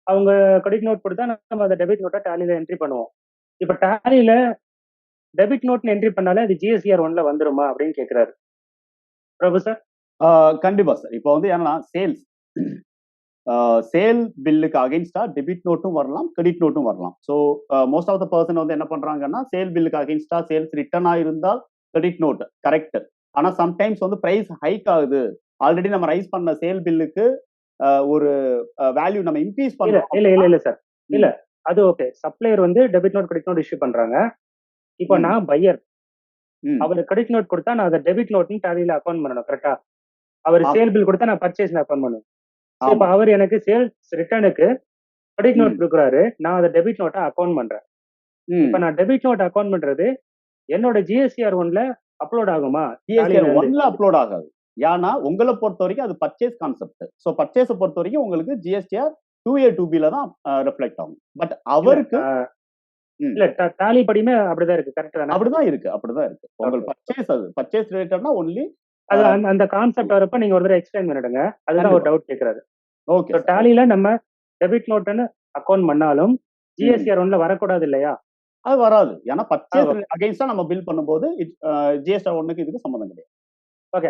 அவங்க கிரெடிட் நோட் கொடுத்தா நம்ம அந்த டெபிட் நோட்டை டேலியில என்ட்ரி பண்ணுவோம். இப்போ டேலியில டெபிட் நோட்னு என்ட்ரி பண்ணாலே அது GSTR 1ல வந்துருமா அப்படின்னு கேட்கிறாரு பிரபு சார். கண்டிப்பா சார். இப்போ வந்து என்னன்னா சேல் பில்லுக்கு அகைன்ஸ்டா டெபிட் நோட்டும் வரலாம், கிரெடிட் நோட்டும் வரலாம். So most of the person வந்து என்ன பண்றாங்கன்னா, சேல் பில்லுக்கு அகைன்ஸ்டா சேல்ஸ் ரிட்டர்ன் ஆயிருந்தால் கிரெடிட் நோட் கரெக்ட். ஆனா சம்டைம்ஸ் வந்து பிரைஸ் ஹைக் ஆகுது, ஆல்ரெடி நம்ம ரைஸ் பண்ண சேல் பில்லுக்கு ஒரு வேல்யூ நம்ம இன்க்ரீஸ் இல்ல பண்றோம். இல்ல இல்ல இல்ல சார், இல்ல அது ஓகே. சப்ளையர் வந்து debit note credit note issue பண்றாங்க. இப்போ ம். நான் பையர், ம். அவர் கிரெடிட் நோட் கொடுத்தா நான் அதை டெபிட் நோட்னு டேலியில அக்கௌண்ட் பண்ணணும், கரெக்டா? அவர் ஆ- சேல் பில் கொடுத்தா நான் பர்ச்சேஸ் அக்கௌண்ட் பண்ணுவேன். ஸோ இப்போ ஆமா. அவர் எனக்கு சேல்ஸ் ரிட்டர்னுக்கு கிரெடிட் ம். நோட் கொடுக்குறாரு, நான் அதை டெபிட் நோட்டை அக்கௌண்ட் பண்றேன். ம். இப்போ நான் டெபிட் நோட் அக்கௌண்ட் பண்றது என்னோட GSTR 1ல அப்லோட் ஆகுமா? GSTR டேலியில இருந்து 1ல அப்லோட் ஆகாது. ஏன்னா உங்களை பொறுத்த வரைக்கும் அது பர்ச்சேஸ் கான்செப்ட். ஸோ பர்ச்சேஸை பொறுத்த வரைக்கும் உங்களுக்கு GSTR 2A 2Bல தான் ரிஃப்ளெக்ட் ஆகும். பட் இல்ல அவருக்கு ம். இல்ல டேலி படியுமே அப்படிதான் இருக்கு, கரெக்ட் தானே? அப்படிதான் இருக்கு. உங்கள் ஓகே. பர்ச்சேஸ் அது பர்ச்சேஸ் ரிலேட்டட்னா ஒன்லி. அது அந்த கான்செப்ட் வரப்ப நீங்க ஒரு தடவை எக்ஸ்பிளைன் பண்ணிடுங்க. அதுதான் ஒரு கண்டிப்பா. டவுட் கேட்கறாரு. Okay so sir. டேலியில நம்ம டெபிட் நோட்னு அக்கௌண்ட் பண்ணாலும் GSTR 1ல வரக்கூடாது இல்லையா? அது வராது. ஏன்னா பர்ச்சேஸ் ஓகே. அகைன்ஸ்டா நம்ம பில் பண்ணும்போது GSTR 1க்கு இதுக்கு சம்மந்தம் கிடையாது. ஓகே,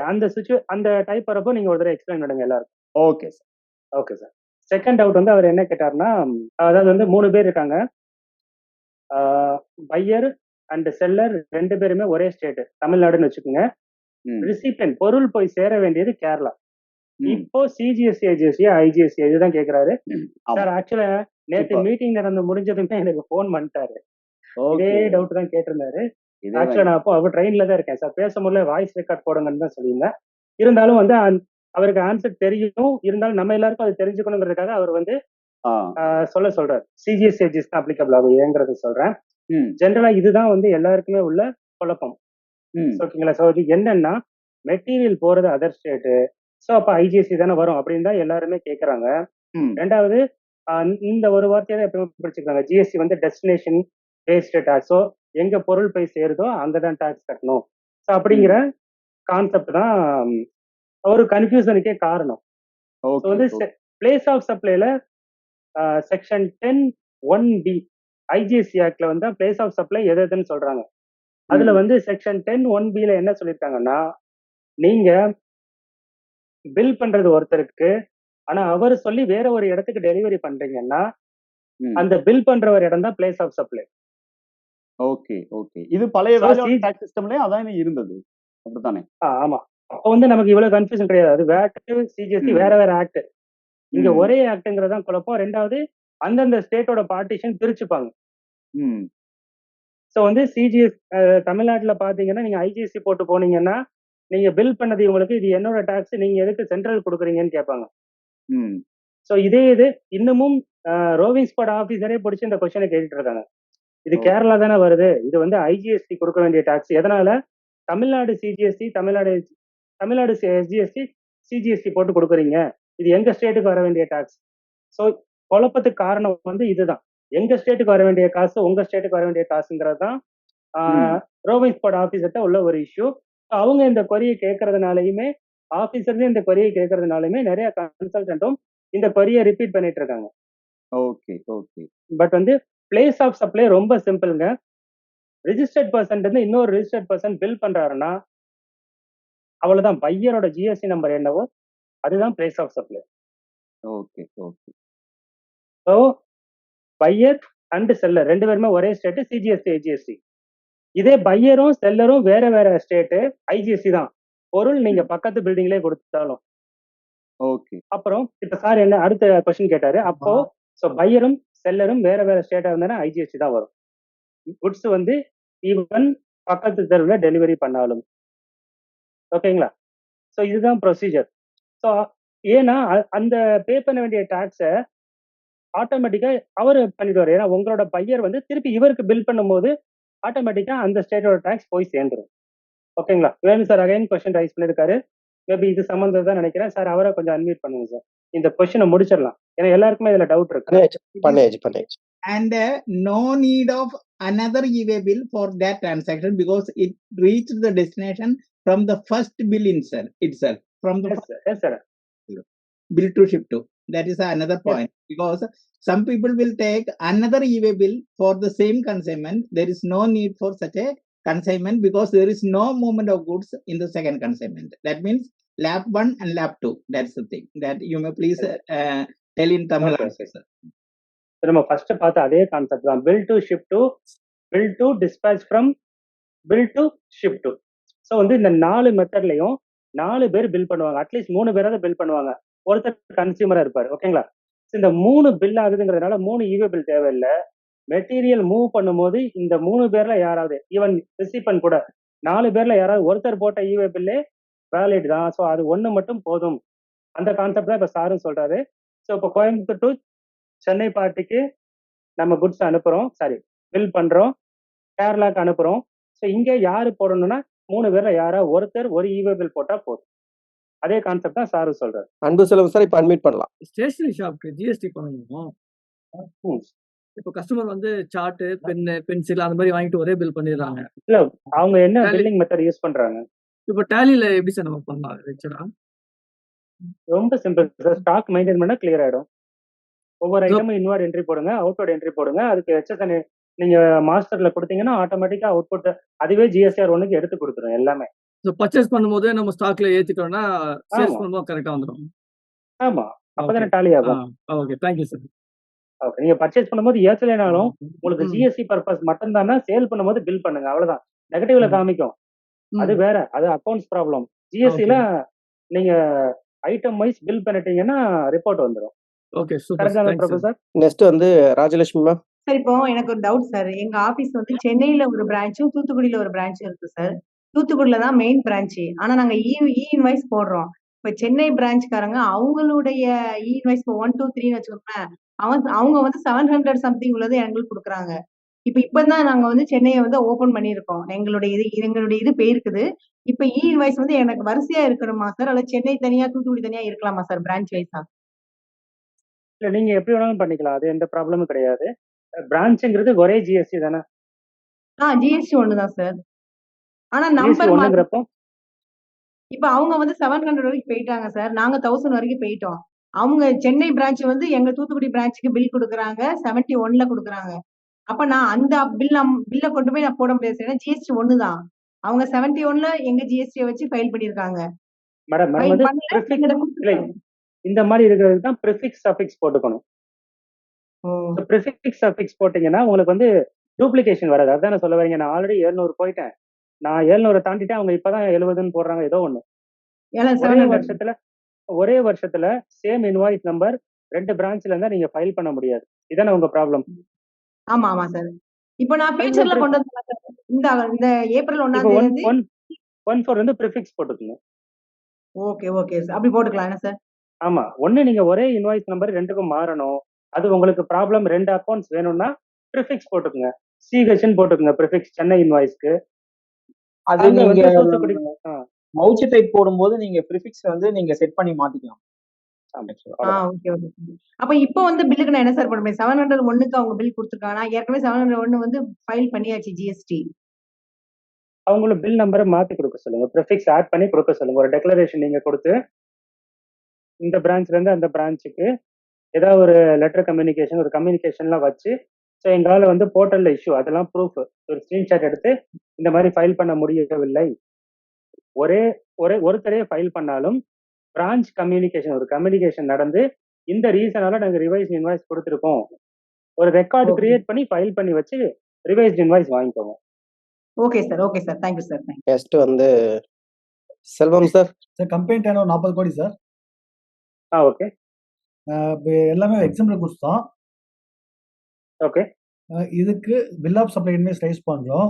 அந்த டைப் வரப்போ நீங்க ஒரு தடவை எக்ஸ்பிளைன் பண்ணுங்க எல்லாருக்கும். Okay sir. Okay sir. Second doubt வந்து அவர் என்ன கேட்டாருன்னா, அதாவது வந்து 3 பேர் இருக்காங்க. பையர் அண்ட் செல்லர் 2 பேருமே ஒரே ஸ்டேட், தமிழ்நாடுன்னு வச்சுக்கோங்க. ம். ரிசிபியன்ட் பொருள் போய் சேர வேண்டியது கேரளா. ம். இப்போ CGST IGST IGST இதுதான் கேக்குறாரு. ஆமா. சார் ஆக்சுவலா நேத்து சூப்பர். மீட்டிங் நடந்து முடிஞ்சதுமே எனக்கு ஃபோன் பண்ணிட்டாரு. இதே ஓகே. டவுட் தான் கேட்டிருந்தாரு. இதேதான். ஆக்சுவலா நான் அப்போ ட்ரெயின்ல தான் இருக்கேன் சார். பேச முடியல, வாய்ஸ் ரெக்கார்ட் போடுங்கன்னு தான் சொல்லியிருந்தேன். இருந்தாலும் வந்து அவருக்கு ஆன்சர் தெரியும், இருந்தாலும் நம்ம எல்லாருக்கும் அது தெரிஞ்சுக்கணுங்கிறதுக்காக அவர் வந்து ஆ. சொல்றாரு. CGST IGST தான் அப்ளிகபிள் ஆகும் ஏங்கிறது சொல்றேன். ம். ஜென்ரலா இதுதான் வந்து எல்லாருக்குமே உள்ள குழப்பம். ம். ஓகேங்களா? ஸோ இது என்னன்னா, மெட்டீரியல் போறது அதர் ஸ்டேட்டு, ஸோ அப்போ IGST தானே வரும் அப்படின்னு தான் எல்லாருமே கேட்குறாங்க. ம். ரெண்டாவது இந்த ஒரு வார்த்தையை தான் எப்பவுமே பிடிச்சிருக்காங்க. GST வந்து டெஸ்டினேஷன் பேஸ்டு டாக்ஸ். ஸோ எங்க பொருள் போய் சேருதோ அங்கதான் டாக்ஸ் கட்டணும். ஸோ அப்படிங்கிற கான்செப்ட் தான் ஒரு கன்ஃபியூசனுக்கே காரணம். So okay. வந்து பிளேஸ் ஆஃப் சப்ளைல செக்ஷன் 10(1)B IGST ஆக்ட்ல வந்து பிளேஸ் ஆஃப் சப்ளை எதுன்னு சொல்றாங்க. அதுல வந்து செக்ஷன் 10(1)Bல என்ன சொல்லியிருக்காங்கன்னா, நீங்க பில் பண்றது ஒருத்தருக்கு, ஆனா அவர் சொல்லி வேற ஒரு இடத்துக்கு டெலிவரி பண்றீங்கன்னா ம். அந்த பில் பண்ற ஒரு இடம் தான் place of supply. Okay. Okay. இது பழைய So, வேல்யூ டாக்ஸ் சிஸ்டம்லயே அதான் இருந்தது. அப்படித்தானே? ஆமா. அப்போ வந்து நமக்கு இவ்வளவு கன்ஃபியூஷன் கிடையாது. அது VAT CGST வேற வேற ஆக்ட். இங்க ம். ஒரே ஆக்ட்ங்கிறதான் குழப்பம். ரெண்டாவது அந்தந்த ஸ்டேட்டோட பார்ட்டிஷன் பிரிச்சுப்பாங்க. ம். ஸோ வந்து தமிழ்நாட்டுல பாத்தீங்கன்னா நீங்க IGST போட்டு போனீங்கன்னா நீங்க பில் பண்ணது இவங்களுக்கு இது என்னோட டாக்ஸ், நீங்க எதுக்கு சென்ட்ரல் கொடுக்குறீங்கன்னு கேட்பாங்க. ம். ஸோ இது இன்னமும் ரோவிங் ஸ்பாட் ஆபீசரே பிடிச்சி இந்த கொஸ்டினை கேட்டுட்டு இருக்காங்க. இது ஓ. கேரளா தானே வருது, இது வந்து IGST கொடுக்க வேண்டிய டாக்ஸ், எதனால Tamil Nadu CGST Tamil Nadu SGST CGST போட்டு கொடுக்குறீங்க, இது எங்க ஸ்டேட்டுக்கு வர வேண்டிய டாக்ஸ். ஸோ குழப்பத்துக்கு காரணம் வந்து இதுதான். எங்க ஸ்டேட்டுக்கு வர வேண்டிய காசு உங்க ஸ்டேட்டுக்கு வர வேண்டிய காசுங்கிறது தான் ரோவிங் ஸ்பாட் ஆபீசர்கிட்ட உள்ள ஒரு இஷ்யூ. அவங்க இந்த கொரியை கேட்கறதுனாலையுமே, ஆபீசர்ல இந்த கொரியை கேட்கறதுனாலுமே நிறைய கன்சல்டன்ட்டும் இந்த கொரியை ரிப்பீட் பண்ணிட்டு இருக்காங்க. ஓகே. ஓகே. பட் வந்து பிளேஸ் ஆஃப் சப்ளை ரொம்ப சிம்பிள்ங்க. ரிஜிஸ்டர்ட் பர்சன் இருந்து இன்னொரு ரிஜிஸ்டர்ட் பர்சன் பில் பண்றாருன்னா அவ்வளவுதான். பையரோட GST நம்பர் என்னவோ அதுதான் place of supply. Okay. Okay. So buyer and seller 2 பேருமே ஒரே ஸ்டேட், CGST IGST. இதே பையரும் செல்லரும் வேற வேற ஸ்டேட், IGST தான். பொருள் நீங்க பக்கத்து பில்டிங்லேயே கொடுத்தாலும். ஓகே. அப்புறம் இப்ப சார் என்ன அடுத்த கொஸ்டின் கேட்டாரு. அப்போ ஸோ பையரும் செல்லரும் வேற வேற ஸ்டேட்டா இருந்தா IGST தான் வரும். குட்ஸ் வந்து ஈவன் பக்கத்து தெருவில் டெலிவரி பண்ணாலும். ஓகேங்களா? ஸோ இதுதான் ப்ரொசீஜர். ஸோ ஏன்னா அந்த பே பண்ண வேண்டிய டாக்ஸை ஆட்டோமேட்டிக்கா அவரு பண்ணிடுவாரு. ஏன்னா உங்களோட பையர் வந்து திருப்பி இவருக்கு பில் பண்ணும்போது ஆட்டோமேட்டிக்கா அந்த ஸ்டேட்டோட டாக்ஸ் போய் சேர்ந்துரும். ஓகேங்களா? வேணும் சார் அகைன் கொஸ்டின் ரைஸ் பண்ணிருக்காரு. மேபி இது சம்மந்தம் தான் நினைக்கிறேன் சார். அவரை கொஞ்சம் அன்மியூட் பண்ணுங்க சார். இந்த கொஸ்டினை முடிச்சிடலாம், ஏன்னா எல்லாருக்குமே இதுல டவுட் இருக்கு. பண்ணியாச்சு. And no need of another e-way bill for that transaction because it reached the destination from the first bill itself from the yes sir. bill to ship to. That is another point, because some people will take another e-way bill for the same consignment. There is no need for such a consignment because there is no movement of goods in the second consignment. That means lap 1 and lap 2. That's the thing that you may please tell in Tamil. Okay, sir. நம்ம first பார்த்த அதே concept தான். Bill to ship to, bill to dispatch from, bill to ship to. So வந்து இந்த 4 மெத்தட்லையும் 4 பேர் bill பண்ணுவாங்க. At least 3 பேராவது bill பண்ணுவாங்க. ஒருத்தர் கன்சியூமரா இருப்பாரு. ஓகேங்களா? இந்த 3 பில் ஆகுதுங்கிறதுனால 3 ஈவே பில் தேவையில்லை. மெட்டீரியல் மூவ் பண்ணும்போது இந்த 3 பேர்ல யாராவது, ஈவன் ரிசிபன் கூட 4 பேர்ல யாராவது ஒருத்தர் போட்ட ஈவே பில்லே வேலிட் தான். ஸோ அது ஒன்று மட்டும் போதும். அந்த கான்செப்ட் தான் இப்போ சாரும் சொல்றாரு. ஸோ இப்போ கோயம்புத்தூர் டு சென்னை பார்ட்டிக்கு நம்ம குட்ஸ் அனுப்புறோம், சாரி பில் பண்றோம், கேரளாக்கு அனுப்புறோம். ஸோ இங்கே யாரு போடணும்னா 3 பேர்ல யாரா ஒருத்தர் ஒரு ஈவே பில் போட்டா போதும். அதே கான்செப்ட் தான் சாரு சொல்றாரு. அன்பு செல்வம் சார், இப்போ அட்மிட் பண்ணலாம். ஸ்டேஷனரி ஷாப்க்கு ஜிஎஸ்டி பண்ணணும். இப்போ கஸ்டமர் வந்து சார்ட், பென்னு, பென்சில் அந்த மாதிரி வாங்கிட்டு ஒரே பில் பண்ணிடுறாங்க. இல்ல அவங்க என்ன பில்லிங் மெத்தட் யூஸ் பண்றாங்க? இப்போ டேலியில எப்படி சார் நம்ம பண்ணலாம்? ஆக்சுவலா ரொம்ப சிம்பிள் சார். ஸ்டாக் மெயின்டைன் பண்ணா கிளியர் ஆயிடும். ஒவ்வொரு ஐட்டமும் இன்வர்ட் என்ட்ரி போடுங்க, அவுட்வர்ட் என்ட்ரி போடுங்க. அதுக்கு HSN நீங்க மாஸ்டர்ல கொடுத்தீங்கன்னா ஆட்டோமேட்டிக்கா அவுட்புட் அதுவே GSR 1க்கு எடுத்து கொடுத்துரும் எல்லாமே. ஸோ பர்ச்சேஸ் பண்ணும்போது நம்ம ஸ்டாக்ல ஏத்திட்டோம்னா சேல்ஸ் பண்ணும்போது கரெக்டா வந்துடும். ஆமா, அப்பதானே டாலி ஆகும். Okay, thank you sir. ஓகே, நீங்க பர்ச்சேஸ் பண்ணும்போது ஏற்றலைனாலும் உங்களுக்கு GST பர்பஸ் மட்டும் தானே, சேல் பண்ணும்போது பில் பண்ணுங்க, அவ்வளவுதான். நெகட்டிவ்ல காமிக்கும், அது வேற, அது அக்கௌண்ட்ஸ் ப்ராப்ளம். GSTல நீங்க ஐட்டம் வைஸ் பில் பண்ணிட்டீங்கன்னா ரிப்போர்ட் வந்துடும். Okay, super sir. நெக்ஸ்ட் வந்து ராஜலட்சுமி மேம். சார், இப்போ எனக்கு ஒரு டவுட் சார். எங்க ஆபீஸ் வந்து சென்னையில ஒரு பிரான்ச்சும் தூத்துக்குடியில ஒரு பிரான்ச்சும் இருக்கு சார். தூத்துக்குடியில தான் மெயின் பிரான்ச். ஆனா நாங்க இன்வாய்ஸ் போடுறோம். இப்ப சென்னை பிரான்ச்காரங்க அவங்களுடைய இன்வாய்ஸ் 1 2 3 வச்சுக்கோங்களேன், அவங்க வந்து 700 சம்திங் உள்ளது எங்களுக்கு கொடுக்குறாங்க. இப்பதான் நாங்க வந்து சென்னையை வந்து ஓபன் பண்ணியிருக்கோம். எங்களுடைய இது போயிருக்குது. இப்ப இன்வாய்ஸ் வந்து எனக்கு வரிசையா இருக்கணுமா சார், அல்ல சென்னை தனியா தூத்துக்குடி தனியா இருக்கலாமா சார், பிரான்ச் வைஸா? இல்ல, நீங்க எப்படி வேணாலும் பண்ணிக்கலாம், அது எந்த ப்ராப்ளமும் கிடையாது. பிரான்ச்ங்கிறது ஒரே GST தானே? GST ஒண்ணுதான் சார். ஆனா GST நம்பர் ஒண்ணுங்கிறப்போ இப்ப அவங்க வந்து 700 வரைக்கும் போயிட்டாங்க சார். நாங்க 1000 வரைக்கும் போயிட்டோம். அவங்க சென்னை பிரான்ச் வந்து எங்க தூத்துக்குடி பிரான்ச்சுக்கு பில் கொடுக்குறாங்க, 71ல கொடுக்குறாங்க. அப்ப நான் அந்த பில்ல கொண்டு போய் நான் போட முடியாது சார், GST ஒண்ணுதான். அவங்க 71ல எங்க GST வச்சு ஃபைல் பண்ணிருக்காங்க. மேடம் வந்து இந்த மாதிரி இருக்கிறதுக்கு தான் ப்ரிஃபிக்ஸ் சஃபிக்ஸ் போட்டுக்கணும். ப்ரிஃபிக்ஸ் சஃபிக்ஸ் போட்டீங்கன்னா உங்களுக்கு வந்து டூப்ளிகேஷன் வராது. அதான் நான் சொல்ல வரீங்க. நான் ஆல்ரெடி 700 போயிட்டேன், நான் 700 தாண்டிட்டேன், அவங்க இப்பதான் 70ன்னு போடுறாங்க, ஏதோ ஒண்ணு. ஒரே வருஷத்துல சேம் இன்வாய்ஸ் நம்பர் 2 பிரான்ச்ல இருந்தா நீங்க ஃபைல் பண்ண முடியாது. இதானே உங்க ப்ராப்ளம்? ஆமா சார். இப்போ நான் ஃபியூச்சர்ல கொண்டு வந்து இந்த ஏப்ரல் 1ஆம் தேதி 14 வந்து ப்ரிஃபிக்ஸ் போட்டுக்கங்க. ஓகே சார், அப்படி போட்டுக்கலாம் என்ன சார்? ஆமா, ஒண்ணு நீங்க ஒரே இன்வாய்ஸ் நம்பர் 2க்கும் மாறணும். அது உங்களுக்கு ப்ராப்ளம். 2 அக்கௌண்ட்ஸ் வேணும்னா ப்ரிஃபிக்ஸ் போட்டுக்கங்க, CHன்னு போட்டுக்கங்க ப்ரிஃபிக்ஸ் சென்னை இன்வாய்ஸ்க்கு. அது நீங்க மவுச் டைப் போடும்போது நீங்க ப்ரிஃபிக்ஸ் வந்து நீங்க செட் பண்ணி மாத்திக்கலாம். ஓகே. அப்ப இப்போ வந்து பில்லுக்கு நான் என்ன சார் பண்ண முடியும்? 701க்கு அவங்க பில் கொடுத்துருக்காங்க. ஏற்கனவே 701 வந்து ஃபைல் பண்ணியாச்சு GST. அவங்கள பில் நம்பரை மாத்தி கொடுக்க சொல்லுங்க, ப்ரிஃபிக்ஸ் ஆட் பண்ணி கொடுக்க சொல்லுங்க. ஒரு டெக்ளரேஷன் நீங்க கொடுத்து இந்த பிரான்ச்ல இருந்து அந்த பிரான்ச்சுக்கு ஏதாவது ஒரு லெட்டர் கம்யூனிகேஷன், ஒரு கம்யூனிகேஷன்லாம் வச்சு, ஸோ எங்களால் வந்து போர்ட்டல்ல இஷ்யூ, அதெல்லாம் ப்ரூஃப், ஒரு ஸ்கிரீன்ஷாட் எடுத்து இந்த மாதிரி ஃபைல் பண்ண முடியவில்லை, ஒருத்தரே ஃபைல் பண்ணாலும் பிரான்ச் கம்யூனிகேஷன், ஒரு கம்யூனிகேஷன் நடந்து இந்த ரீசனால நாங்கள் ரிவைஸ் இன்வாய்ஸ் கொடுத்துருக்கோம், ஒரு ரெக்கார்டு கிரியேட் பண்ணி ஃபைல் பண்ணி வச்சு ரிவைஸ்ட் இன்வாய்ஸ் வாங்கிக்கோங்க. Okay sir, thank you sir. Next வந்து Selvam sir. Company turnover 40 கோடி சார். ஓகே. எல்லாமே எக்ஸாம்பிள் குட்ஸ் தான். ஓகே. இதுக்கு bill of supply invoice raise பண்றோம்.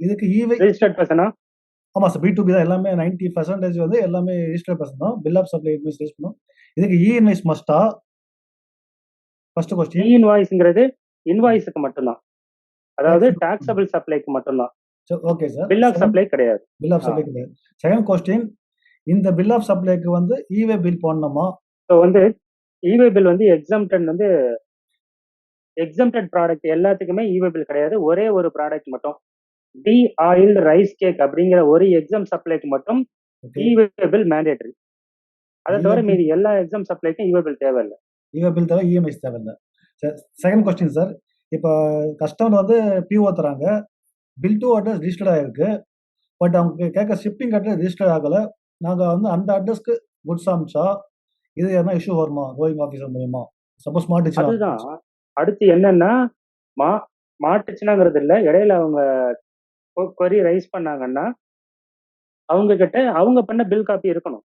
இதுக்கு ரெஜிஸ்டர்ட் பர்சனா? ஆமா சார், B2B தான். எல்லாமே 90% வந்து எல்லாமே ரெஜிஸ்டர்ட் பர்சன் தான். Bill of supply invoice raise பண்ணோம். இதுக்கு இன்வாய்ஸ் மஸ்டா? First question. இன்வாய்ஸ்ங்கிறது இன்வாய்ஸ்க்கு மட்டும்தான், அதாவது டாக்ஸபிள் சப்ளைக்கு மட்டும்தான். Okay sir. Bill of supply கிடையாது. பில் ஆஃப் சப்ளை கிடையாது. செகண்ட் क्वेश्चन, இந்த பில் ஆஃப் சப்ளைக்கு வந்து இவே பில் போடணுமா? ஸோ வந்து இவே பில் வந்து எக்ஸம்டட் ப்ராடக்ட் எல்லாத்துக்குமே இவே பில் கிடையாது. ஒரே ஒரு ப்ராடக்ட் மட்டும் டி ஆயில்டு ரைஸ் கேக் அப்படிங்கிற ஒரு எக்ஸாம் சப்ளைக்கு மட்டும் ஓகே. இவே பில் மேண்டேட்டரி. அதை இவே தவிர பில் மீதி எல்லா எக்ஸாம் சப்ளைக்கும் இவே பில் தேவையில்லை. இவே பில் தவிர இஎம்ஐஸ் தேவையில்லை. செகண்ட் கொஸ்டின் சார், இப்போ கஸ்டமர் வந்து பிஓ தராங்க, பில் டு அட்ரஸ் ரிஜிஸ்டர்ட் ஆயிருக்கு, பட் அவங்க கேட்க ஷிப்பிங் அட்ரஸ் ரிஜிஸ்டர் ஆகலை. நாங்கள் வந்து அந்த அட்ரஸ்க்கு குட்ஸ் அமிச்சா இது என்ன இஷ்யூ வருமா கோயிங் ஆஃபீஸர் மூலியமா? சப்போஸ் மாட்டுச்சுன்னா அதுதான் அடுத்து என்னன்னா மாட்டுச்சுனாங்கிறது இல்லை, இடையில அவங்க கொரி ரைஸ் பண்ணாங்கன்னா அவங்க கிட்ட அவங்க பண்ண பில் காப்பி இருக்கணும்.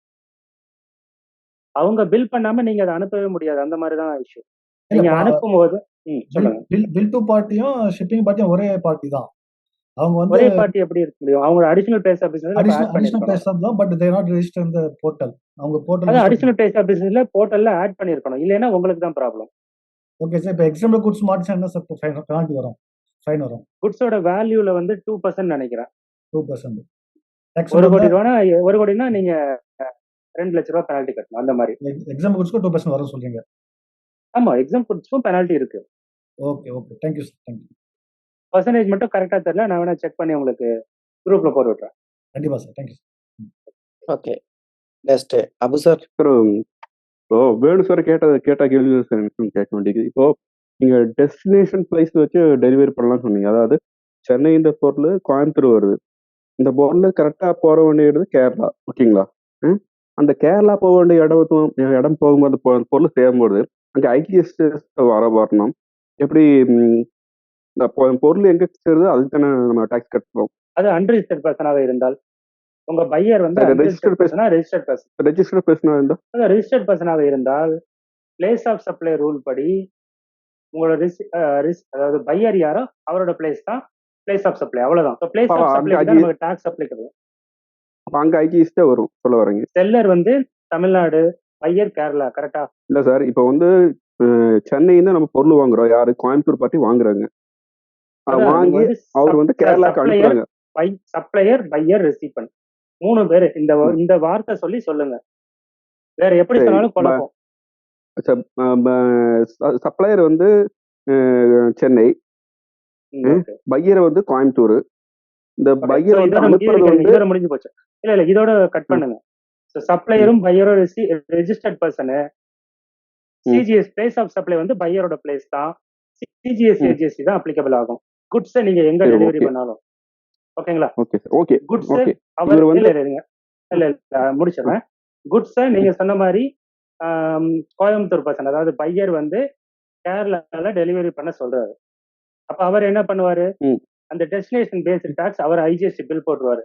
அவங்க பில் பண்ணாம நீங்க அதை அனுப்பவே முடியாது. அந்த மாதிரி தான் இஷ்யூ. நீங்க இல்லப்பா, அனுப்பும் போது சொல்லுங்க. பில் டு பார்ட்டியும் ஷிப்பிங் பார்ட்டியும் ஒரே பார்ட்டி தான். அவங்க வந்து ஒரே பார்ட்டி எப்படி இருக்க முடியும்? அவங்க அடிஷனல் பிளேஸ் ஆஃப் பிசினஸ்ல ஆட் அடிஷனல் பண்ணிருக்கணும். பிளேஸ் தான், பட் தே நாட் ரெஜிஸ்டர் இந்த போர்ட்டல். அவங்க போர்ட்டல் அது அடிஷனல் பிளேஸ் ஆஃப் பிசினஸ்ல போர்ட்டல்ல ஆட் பண்ணிருக்கணும். இல்லைன்னா உங்களுக்கு தான் ப்ராப்ளம். Okay sir. இப்போ எக்ஸாம்பிள் குட்ஸ் மாட்டுச்சா என்ன சார் பெனால்ட்டி வரும், ஃபைன் வரும்? குட்ஸோட வேல்யூல வந்து 2% நினைக்கிறேன். 2%. ஒரு கோடி ரூபானா 1 கோடினா நீங்க 2 லட்ச ரூபாய் பெனால்ட்டி கட்டணும். அந்த மாதிரி எக்ஸாம்பிள் குட்ஸ்க்கு 2% வரும் சொல்றீங்க. ஆமா, எக்ஸாம் குட்ஸ்க்கும் பெனால்ட்டி இருக்கு. Okay okay, thank you sir, thank you. Percentage மட்டும் கரெக்டா தெரியல, நான் வேணா செக் பண்ணி உங்களுக்கு குரூப்ல போட்டு விட்டுறேன். கண்டிப்பா sir, thank you sir. Okay, next Abu sir. இப்போ வேணு சார் கேட்ட கேள்வி சார் எனக்கு கேட்க வேண்டியது. இப்போ நீங்க டெஸ்டினேஷன் பிளேஸ் வச்சு டெலிவரி பண்ணலாம்னு சொன்னீங்க. அதாவது சென்னை இந்த பொருள் கோயம்புத்தூர் வருது, இந்த பொருள் கரெக்டா போக வேண்டியது கேரளா, ஓகேங்களா? அந்த கேரளா போக வேண்டிய இடம் போகும்போது பொருள் சேரும்போது அங்க ஐடிஎஸ் வரணும். எப்படி பொருள் எங்க சேருது அதுக்கு தானே நம்ம டாக்ஸ் கட்டுறோம். அது அன்ரிஜிஸ்டர்ட் பர்சனாக இருந்தால் உங்க பையர் வந்து ரெஜிஸ்டர்ட் பர்சனாக இருந்தால் பிளேஸ் ஆஃப் சப்ளை ரூல் படி உங்களோட அதாவது பையர் யாரோ அவரோட பிளேஸ் தான் பிளேஸ் ஆஃப் சப்ளை. அவ்வளவுதான். பிளேஸ் ஆஃப் சப்ளை தான் நமக்கு டாக்ஸ் அப்ளிகபிள். அங்க ஐடிஎஸ் தான் வரும் சொல்ல வரீங்க. செல்லர் வந்து தமிழ்நாடு, பையர் கேரளா, கரெக்டா? இல்ல சார், இப்போ வந்து சென்னையில நம்ம பொருள் வாங்குறோம், யாரு கோயம்புத்தூர் பார்ட்டி வாங்குறாங்க, வாங்கி அவர் வந்து கேரளாக்கு அனுப்புறாங்க. சப்ளையர், பையர், ரெசிபென்ட் 3 பேரு இந்த வார்த்தை சொல்லி சொல்லுங்க. வேற எப்படி சொன்னாலும் குழப்பம். சப்ளையர் வந்து சென்னை, பையர் வந்து கோயம்புத்தூர். இந்த பையர் வந்து அனுப்புறது வந்து இதோட முடிஞ்சு போச்சு. இல்ல இதோட கட் பண்ணுங்க. சப்ளையரும் பையரும் registered person. CGS place of supply வந்து பையரோட பிளேஸ் தான். சிஜிஎஸ் ஏஜிஎஸ்டி தான் அப்ளிகபிள் ஆகும். குட்ஸ் நீங்க எங்க டெலிவரி பண்ணாலும். ஓகேங்களா? ஓகே. குட்ஸ் அவர் வந்து இல்ல முடிச்சிடுறேன். குட்ஸ் நீங்க சொன்ன மாதிரி கோயம்புத்தூர் பர்சன், அதாவது பையர் வந்து கேரளால டெலிவரி பண்ண சொல்றாரு. அப்ப அவர் என்ன பண்ணுவாரு? அந்த டெஸ்டினேஷன் பேஸ்ட் டாக்ஸ் அவர் ஐஜிஎஸ்டி பில் போட்டுருவாரு.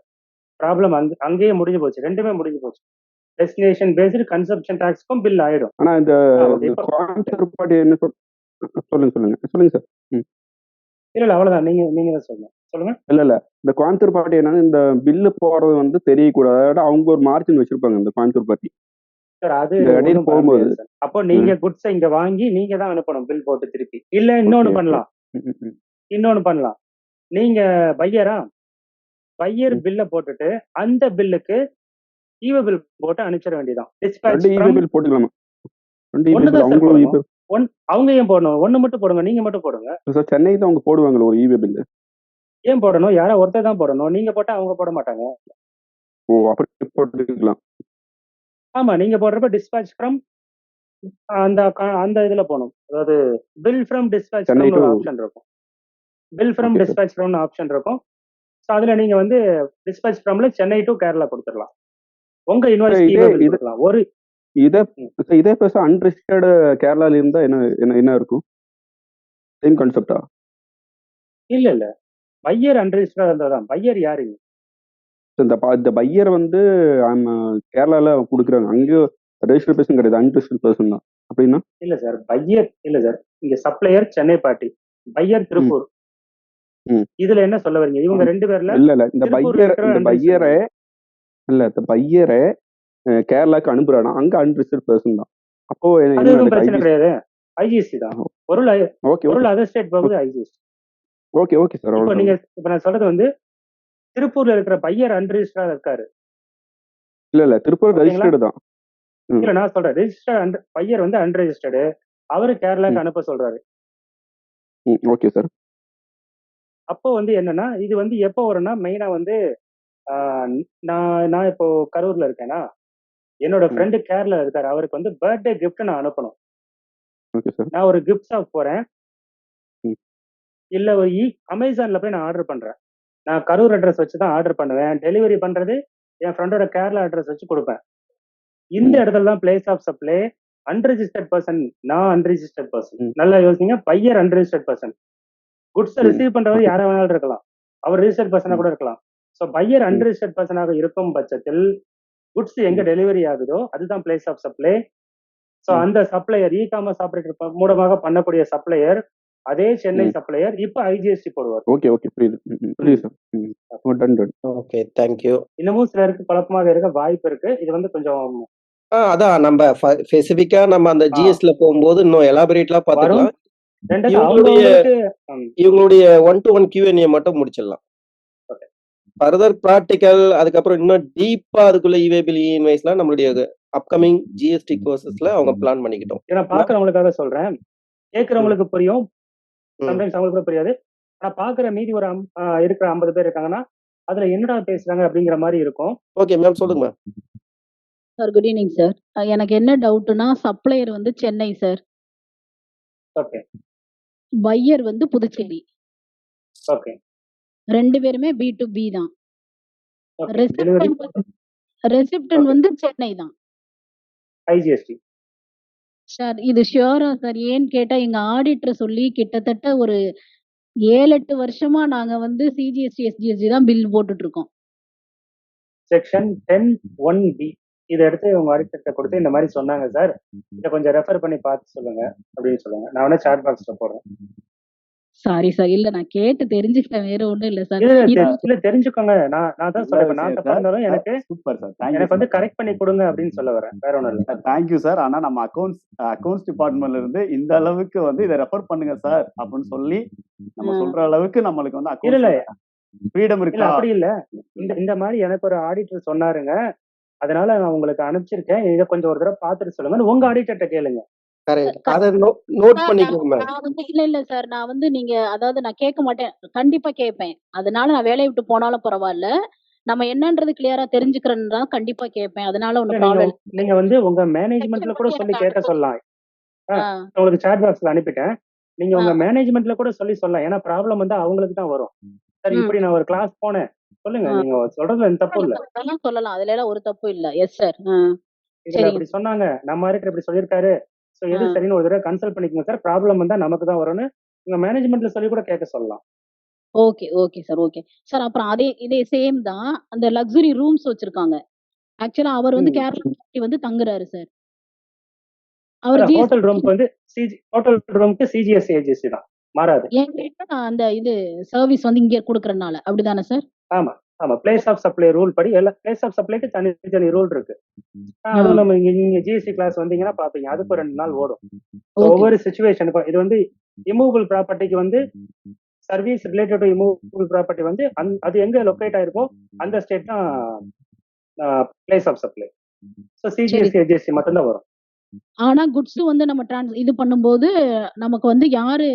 ப்ராப்ளம் அங்கேயே முடிஞ்சு போச்சு. ரெண்டுமே முடிஞ்சு போச்சு. டெஸ்டினேஷன் பேஸ்ட் கன்சம்ப்ஷன் டாக்ஸ்க்கும் பில் ஆயிடும். ஆனா இந்த கோயம்புத்தூர் பார்ட்டி என்ன சொல்லுங்க சார். இல்ல அவ்வளவுதான். நீங்க தான் சொல்லுங்க. இல்ல இந்த கோயம்புத்தூர் பார்ட்டி என்னன்னா, இந்த பில்லு போறது வந்து தெரியக்கூடாது. அவங்க ஒரு மார்ஜின் வச்சிருப்பாங்க இந்த கோயம்புத்தூர் பார்ட்டி. சார் அது போகும்போது அப்போ நீங்க குட்ஸை இங்க வாங்கி நீங்க தான் அனுப்பணும் பில் போட்டு திருப்பி. இல்ல இன்னொன்னு பண்ணலாம். நீங்க பையர் பில்ல போட்டுட்டு அந்த பில்லுக்கு ஈவ பில் போட்டு அனுப்பிச்சிட வேண்டியதான். அவங்க ஏன் போடணும்? ஒண்ணு மட்டும் போடுங்க, நீங்க மட்டும் போடுங்க. சென்னை தான் அவங்க போடுவாங்களோ ஒரு ஈவ பில். ஏன் போடணும்? யாரோ ஒருத்தர் தான் போடணும். நீங்க போட்டா அவங்க போட மாட்டாங்க. ஓ, அப்படி போட்டுக்கலாம். ஆமா, நீங்க போடுறப்ப டிஸ்பாச் ஃப்ரம் அந்த இதுல போகணும். அதாவது பில் ஃப்ரம் டிஸ்பாச் ஃப்ரம் ஒரு ஆப்ஷன் இருக்கும். Bill from dispatch from option இருக்கும். ஸோ அதுல நீங்க வந்து டிஸ்பாச் ஃப்ரம்ல சென்னை டு கேரளா கொடுத்துடலாம். உங்க இன்வாய்ஸ் கொடுக்கலாம். ஒரு இதே பேச அன்ரிஜிஸ்டர்டு கேரளால இருந்தா என்ன இருக்கும்? சேம் கான்செப்டா? இல்ல பையர் அன்ரிஜிஸ்டர்டா இருந்தாதான். பையர் யாருங்க? இந்த பையர் வந்து கேரளால கொடுக்குறாங்க, அங்கேயும் ரெஜிஸ்டர்ட் பர்சன் கிடையாது, அன்ரிஜிஸ்டர்ட் பர்சன் தான். அப்படின்னா இல்ல சார், பையர் இல்ல சார். இங்க supplier Chennai party, buyer Tiruppur. இதுல என்ன சொல்ல வரீங்க? இவங்க 2 பேர்ல இல்ல இந்த பையரை கேரளாக்கு அனுப்புறானா, அங்க அன்ரிஜிஸ்டர்ட் பர்சன் தான். அப்போ பிரச்சனை கிடையாது. ஐஜிஎஸ்டி தான். பொருள் அதர் ஸ்டேட் போகுது ஐஜிஎஸ்டி. Okay sir. இப்போ நீங்க நான் சொல்றது வந்து திருப்பூர்ல இருக்கிற பையர் அன்ரிஜிஸ்டரா இருக்காரு. இல்ல திருப்பூர் ஓகேங்களா? ரெஜிஸ்டர்டு தான். ம் இல்ல நான் சொல்றேன், ரெஜிஸ்டர்ட் பையர் வந்து அன்ரெஜிஸ்டர்டு, அவரு கேரளாக்கு ம் அனுப்ப சொல்றாரு. ம் ஓகே சார். அப்போ வந்து என்னன்னா, இது வந்து எப்போ வரும்னா மெயினா வந்து நான் நான் இப்போ கரூர்ல இருக்கேனா, என்னோட ம் ஃப்ரெண்டு கேரளா இருக்காரு. அவருக்கு வந்து பர்த்டே கிஃப்ட் நான் அனுப்பணும். Okay sir. நான் ஒரு கிஃப்ட் ஷாப் போறேன், ம் இல்ல ஒரு அமேசான்ல போய் நான் ஆர்டர் பண்றேன். நான் கரூர் அட்ரஸ் வச்சு தான் ஆர்டர் பண்ணுவேன். டெலிவரி பண்றது என் ஃப்ரெண்டோட கேரளா அட்ரஸ் வச்சு கொடுப்பேன். இந்த ம் இடத்துல தான் place of supply unregistered person, நான் அன்ரெஜிஸ்டர்ட் பர்சன். ம் நல்லா யோசிங்க, பையர் அன்ரெஜிஸ்டர்ட் பர்சன். குட்ஸை ம் ரிசீவ் பண்றவர் ஓகே. யாரா வேணாலும் இருக்கலாம், அவர் ரிஜிஸ்டர்ட் பர்சனா ம் கூட இருக்கலாம். ஸோ பையர் ம் அன்ரெஜிஸ்டர்ட் பர்சனாக இருக்கும் பட்சத்தில் குட்ஸ் எங்க ம் டெலிவரி ஆகுதோ அதுதான் பிளேஸ் ஆஃப் சப்ளை. ஸோ ம் அந்த சப்ளையர் காமர்ஸ் ஆபரேட்டர் மூலமாக பண்ணக்கூடிய சப்ளையர், அதே சென்னை ம் சப்ளையர் இப்போ ஐஜிஎஸ்டி போடுவார். ஓகே ஓகே புரியுது. புரியுது sir. Done done. Okay, thank you. இன்னமும் சிலருக்கு குழப்பமாக இருக்க வாய்ப்பு இருக்கு. இது வந்து கொஞ்சம் அதான் நம்ம ஸ்பெசிஃபிக்கா நம்ம அந்த ஆ, ஜிஎஸ்ல போகும்போது இன்னும் எலாபரேட்லாம் வரும். பார்த்துக்கலாம். ரெண்டாவது இவங்களுடைய அவங்கவுங்களுக்கு இவங்களுடைய 1-to-1 Q&A மட்டும் முடிச்சிடலாம். okay. ஃபர்தர் ப்ராக்டிக்கல், அதுக்கப்புறம் இன்னும் டீப்பா அதுக்குள்ள இவேபிள் இன்வைஸ்லாம் நம்மளுடைய அப்கமிங் ஜிஎஸ்டி கோர்சஸ்ல அவங்க பிளான் பண்ணிக்கிட்டோம். ஏன்னா பாக்குறவங்களுக்காக சொல்றேன், ம் கேட்கறவங்களுக்கு புரியும், ம் சம்டைம்ஸ் அவங்களுக்கு கூட புரியாது. ஆனா பாக்குற மீதி ஒரு இருக்கிற 50 பேர் இருக்காங்கன்னா அதுல என்னடா பேசுறாங்க அப்படிங்கிற மாதிரி இருக்கும். ஓகே மேம், சொல்லுங்க ma'am. Sir good evening sir. எனக்கு என்ன டவுட்னா, சப்ளையர் வந்து சென்னை சார், ஓகே பையர் வந்து புதுச்சேரி, ஓகே 2 பேருமே B2B தான். ஓகே டெலிவரி ரெசிப்டன் ஓகே வந்து சென்னை தான் ஐஜிஎஸ்டி. சார். இது ஷியோரா சார்? ஏன்னு கேட்டா எங்க ஆடிட்டர் சொல்லி கிட்டத்தட்ட ஒரு 7-8 வருஷமா நாங்க வந்து சிஜிஎஸ்டி எஸ்ஜிஎஸ்டி தான் பில் போட்டுட்டு இருக்கோம். செக்ஷன் 10(1)B இதை எடுத்து உங்க ஆடிட்டர்கிட்ட கொடுத்து இந்த மாதிரி சொன்னாங்க சார், இதை கொஞ்சம் ரெஃபர் பண்ணி பார்த்து சொல்லுங்க அப்படின்னு சொல்லுங்க. நான் வேணா சாட் பாக்ஸ்ல போடுறேன். சாரி சார், இல்ல நான் கேட்டு தெரிஞ்சுக்கிட்டேன், வேற ஒண்ணும் இல்ல சார். இல்ல இது இல்ல தெரிஞ்சுக்கோங்க, நான் தான் சொல்றேன், நான் தப்பா இருந்தாலும் எனக்கு சூப்பர் சார். தேங்க்யூ எனக்கு வந்து சார். கரெக்ட் பண்ணி கொடுங்க அப்படின்னு சொல்ல வரேன், வேற ஒண்ணும் இல்ல. Thank you sir. ஆனா நம்ம அக்கௌண்ட்ஸ் டிபார்ட்மெண்ட்ல இருந்து இந்த அளவுக்கு வந்து இதை ரெஃபர் பண்ணுங்க சார் அப்படின்னு சொல்லி நம்ம சொல்ற அளவுக்கு நம்மளுக்கு வந்து இல்ல இல்ல அக்கௌண்ட்ஸ் ஃப்ரீடம் இல்ல இருக்கா? அப்படி இல்ல, இந்த மாதிரி எனக்கு ஒரு ஆடிட்டர் சொன்னாருங்க, அதனால நான் உங்களுக்கு அனுப்பிச்சிருக்கேன், இதை கொஞ்சம் ஒரு தடவை பார்த்துட்டு சொல்லுங்க, உங்க ஆடிட்டர்கிட்ட கேளுங்க. கரெக்ட். அதை நோட் பண்ணிக்கோங்க மேம். நான் வந்து இல்ல சார், நான் வந்து நீங்க அதாவது நான் கேட்க மாட்டேன், கண்டிப்பா கேட்பேன். அதனால நான் வேலையை விட்டு போனாலும் பரவாயில்ல, நம்ம என்னன்றது கிளியரா தெரிஞ்சுக்கிறேன்னு தான் கண்டிப்பா கேட்பேன். அதனால இல்ல ஒன்றும் நீங்க ப்ராப்ளம் இல்லை. நீங்க வந்து உங்க மேனேஜ்மெண்ட்ல கூட மட்டும் சொல்லி எனக்கு கேட்க அனுப்ப. சொல்லலாம். ஆ, உங்களுக்கு சாட் பாக்ஸ்ல அனுப்பிட்டேன், நீங்க ஆ, உங்க மேனேஜ்மெண்ட்ல கூட சொல்லலாம். ஏன்னா ப்ராப்ளம் வந்து அவங்களுக்கு தான் வரும். சார் ம், இப்படி நான் ஒரு கிளாஸ் போனேன் சொல்லுங்க, ஆ. நீங்க சொல்றதுல எந்த தப்பும் இல்ல. அதெல்லாம் சொல்லலாம், அதுல எல்லாம் ஒரு தப்பு இல்ல. Yes sir. இதுல சரிங்க. அப்படி சொன்னாங்க, நம்ம ஆடிட்டர் இப்படி சொல்லியிருக்காரு, ஸோ எது ஆ, சரின்னு ஒரு தடவை கன்சல்ட் பண்ணிக்கோங்க சார், ப்ராப்ளம் வந்தா நமக்கு தான் வரும்னு உங்க மேனேஜ்மெண்ட்ல சொல்லி கூட கேட்க சொல்லலாம். Okay okay sir, okay sir. அப்புறம் இதே சேம் தான், அந்த லக்ஸுரி ரூம்ஸ் வச்சிருக்காங்க. ஆக்சுவலா அவர் வந்து ம் கேரளா வந்து தங்குறாரு சார். அவர் அதான் ஜிஎஸ்டி ஹோட்டல் ரூமுக்கு வந்து ஹோட்டல் ரூமுக்கு சிஜிஎஸ்டி ஏஜிஎஸ்டி தான், மாறாது. ஏன் கேட்டா அந்த இது சர்வீஸ் வந்து இங்கே கொடுக்கறனால, அப்படிதானே சார்? ஆமா ஆமா, பிளேஸ் ஆஃப் சப்ளை ரூல் படி எல்லா பிளேஸ் ஆஃப் சப்ளைக்கு தனி ரூல் இருக்கு. ஆ, அதுவும் நம்ம நீங்க ஜிஎஸ்டி கிளாஸ் வந்தீங்கன்னா பாப்பீங்க, அதுக்கு 2 நாள் ஓடும். So, ஓகே ஒவ்வொரு சுச்சுவேஷனுக்கும் இது வந்து இமூவபிள் ப்ராப்பர்ட்டிக்கு வந்து service related to immovable property வந்து அது எங்க லொக்கேட் ஆயிருக்கோ அந்த ஸ்டேட் தான் பிளேஸ் ஆஃப் சப்ளை. ஸோ சரி. சிஜிஎஸ்டி ஏஜிஎஸ்டி மட்டும்தான் வரும். ஆனா குட்ஸ் வந்து நம்ம இது பண்ணும்போது நமக்கு வந்து யாரு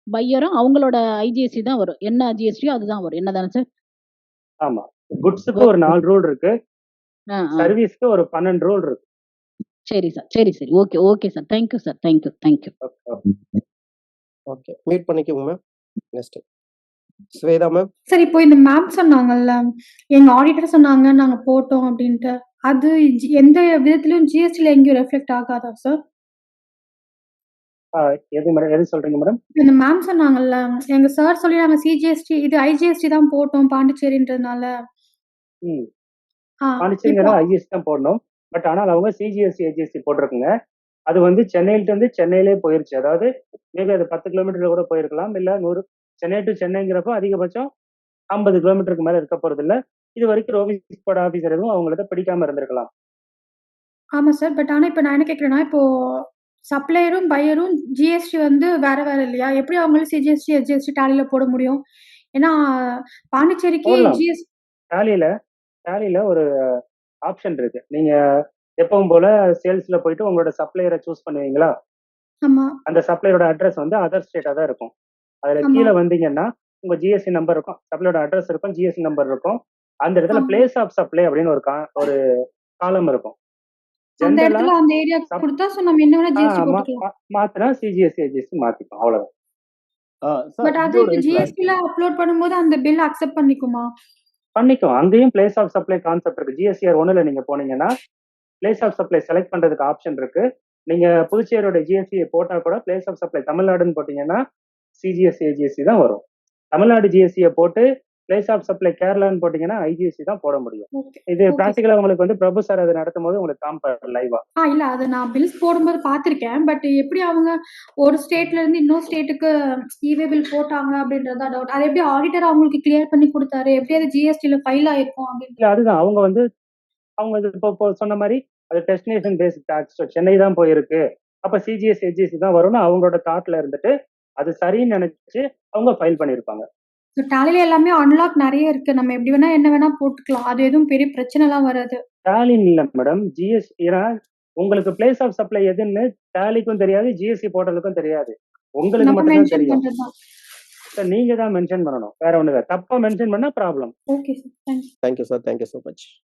பையரோ அவங்களோட ஐஜிஎஸ்டி தான் வரும். என்ன ஜிஎஸ்டியோ அதுதான் வரும், என்னதானே சார்? ஆமா, குட்ஸுக்கு ஒரு 4 ரூல் இருக்கு, ஆ, ஆ. சர்வீஸ்க்கு ஒரு 12 ரூல் இருக்கு. சரி சார், சரி சரி, okay okay sir. Thank you sir, thank you. Okay, meet பண்ணிக்கோங்க ma'am. Next Shweta ma'am. Sir, இப்போ இந்த மேம் சொன்னாங்கல்ல, எங்க ஆடிட்டர் சொன்னாங்க நாங்க போட்டோம் அப்படின்ட்டு. அது எந்த விதத்திலும் ஜிஎஸ்டில எங்கேயும் ரெஃப்ளெக்ட் ஆகாதா சார்? எது சொல்றீங்க மேடம்? இந்த மேம் சொன்னாங்கல்ல, எங்க சார் சொல்லி நாங்க சிஜிஎஸ்டி இது ஐஜிஎஸ்டி தான் போட்டோம் பாண்டிச்சேரின்றதுனால. ம் ஆ, பாண்டிச்சேரிங்கிறத இப்போ ஐஜிஎஸ்டி தான் போடணும். பட் ஆனால் அவங்க சிஜிஎஸ்டி ஏஜிஎஸ்டி போட்டிருக்குங்க. அது வந்து சென்னையிலிருந்து சென்னையிலே போயிருச்சு. அதாவது மேபி அது 10 கிலோமீட்டர்ல கூட போயிருக்கலாம், இல்ல 100 சென்னை டு சென்னைங்கிறப்போ அதிகபட்சம் 50 கிலோமீட்டருக்கு மேல இருக்க போறது இல்ல. இது வரைக்கும் ரோவி ஸ்குவாட் ஆபீசர் எதுவும் அவங்கள பிடிக்காம இருந்திருக்கலாம். ஆமா சார். பட் ஆனா இப்போ நான் என்ன கேட்கிறேன்னா, இப்போ சப்ளையரும் பையரும் ஜிஎஸ்டி வந்து வேற வேற இல்லையா? எப்படி அவங்களும் சிஜிஎஸ்டி எஸ்ஜிஎஸ்டி டேலில போட முடியும்? ஏன்னா பாண்டிச்சேரிக்கு போடலாம். ஜிஎஸ்டி டேலியில ஒரு ஆப்ஷன் இருக்கு. நீங்க எப்பவும் போல சேல்ஸ்ல போயிட்டு உங்களோட சப்ளையரை சூஸ் பண்ணுவீங்களா? ஆமா. அந்த சப்ளையரோட அட்ரஸ் வந்து அதர் ஸ்டேட்டா தான் இருக்கும். அதுல ஆமா. கீழ வந்தீங்கன்னா, உங்க ஜிஎஸ்டி நம்பர் இருக்கும். சப்ளையரோட அட்ரஸ் இருக்கும், ஜிஎஸ்டி நம்பர் இருக்கும். அந்த இடத்துல ஆமா. பிளேஸ் ஆஃப் சப்ளை அப்படின்னு ஒரு காலம் இருக்கும். அந்த ஜெனரலா இடத்துல அந்த ஏரியா சப் குடுத்தா, சோ நம்ம என்ன வேணா ஆ ஜிஎஸ்டி மா போட்டுக்கலாம். மா மாத்துனா சிஜிஎஸ்டி, எஸ்ஜிஎஸ்டி மாத்திக்கும். அவ்வளவுதான். சார் பட் அது இன்னொரு இப்ப ஜிஎஸ்டில அப்லோட் பண்ணும்போது அந்த பில் அக்செப்ட் பண்ணிக்குமா? பண்ணிக்கும். அங்கேயும் பிளேஸ் ஆஃப் சப்ளை கான்செப்ட் இருக்கு. ஜிஎஸ்டிஆர் 1ல நீங்க போனீங்கன்னா, பிளேஸ் ஆஃப் சப்ளை செலக்ட் பண்றதுக்கு ஆப்ஷன் இருக்கு. நீங்க புதுச்சேரியோட ஜிஎஸ்டி போட்டா கூட பிளேஸ் ஆஃப் சப்ளை தமிழ்நாடுன்னு போட்டீங்கன்னா, சிஜிஎஸ்டி, ஏஜிஎஸ்டி தான் வரும். தமிழ்நாடு ஜிஎஸ்டியை போட்டு பிளேஸ் ஆஃப் சப்ளை கேரளான்னு போட்டீங்கன்னா, ஐஜிஎஸ்டி தான் போட முடியும். ஓகே. இது ஓகே. பிராக்டிகலா உங்களுக்கு வந்து பிரபு சார் அதை நடத்தும்போது உங்களுக்கு காமிப்பாரு லைவா. இல்ல அது நான் பில்ஸ் போடும்போது பார்த்திருக்கேன். பட் எப்படி அவங்க ஒரு ஸ்டேட்ல இருந்து இன்னொரு ஸ்டேட்டுக்கு இ-வே பில் போட்டாங்க அப்படின்றதா டவுட். அது எப்படி ஆடிட்டர் அவங்களுக்கு கிளியர் பண்ணி குடுத்தாரு? எப்படி அது ஜிஎஸ்டில ஃபைல் ஆயிருக்கும் இல்ல அப்படின்னு? அதுதான் அவங்க இது இப்போ சொன்ன மாதிரி அது டெஸ்டினேஷன் பேஸ்ட் டாக்ஸ் சென்னை தான் போயிருக்கு. அப்ப சிஜிஎஸ், எஸ்ஜிஎஸ்டி தான் வரும்னு அவங்களோட தாட்ல இருந்துட்டு அது சரின்னு நினைச்சு அவங்க ஃபைல் பண்ணியிருப்பாங்க. டாலில எல்லாமே அன்லாக் நெறைய இருக்கு. நம்ம எப்படி வேணா என்ன வேணா போட்டுக்கலாம். அது எதுவும் பெரிய பிரச்சனைலாம் வராது. டேலின்னு இல்ல மேடம். ஏன்னா உங்களுக்கு பிளேஸ் ஆஃப் சப்ளை எதுன்னு டேலிக்கும் தெரியாது, ஜிஎஸ்டி போர்ட்டலுக்கும் தெரியாது. உங்களுக்கு நம்ம மட்டும் தான் மென்ஷன் தெரியும். பண்றது தான். சார் நீங்க தான் மென்ஷன் பண்ணணும். வேற ஒண்ணு இல்ல. தப்பா மென்ஷன் பண்ணா problem. Okay sir. Thanks. Thank you sir. Thank you so much.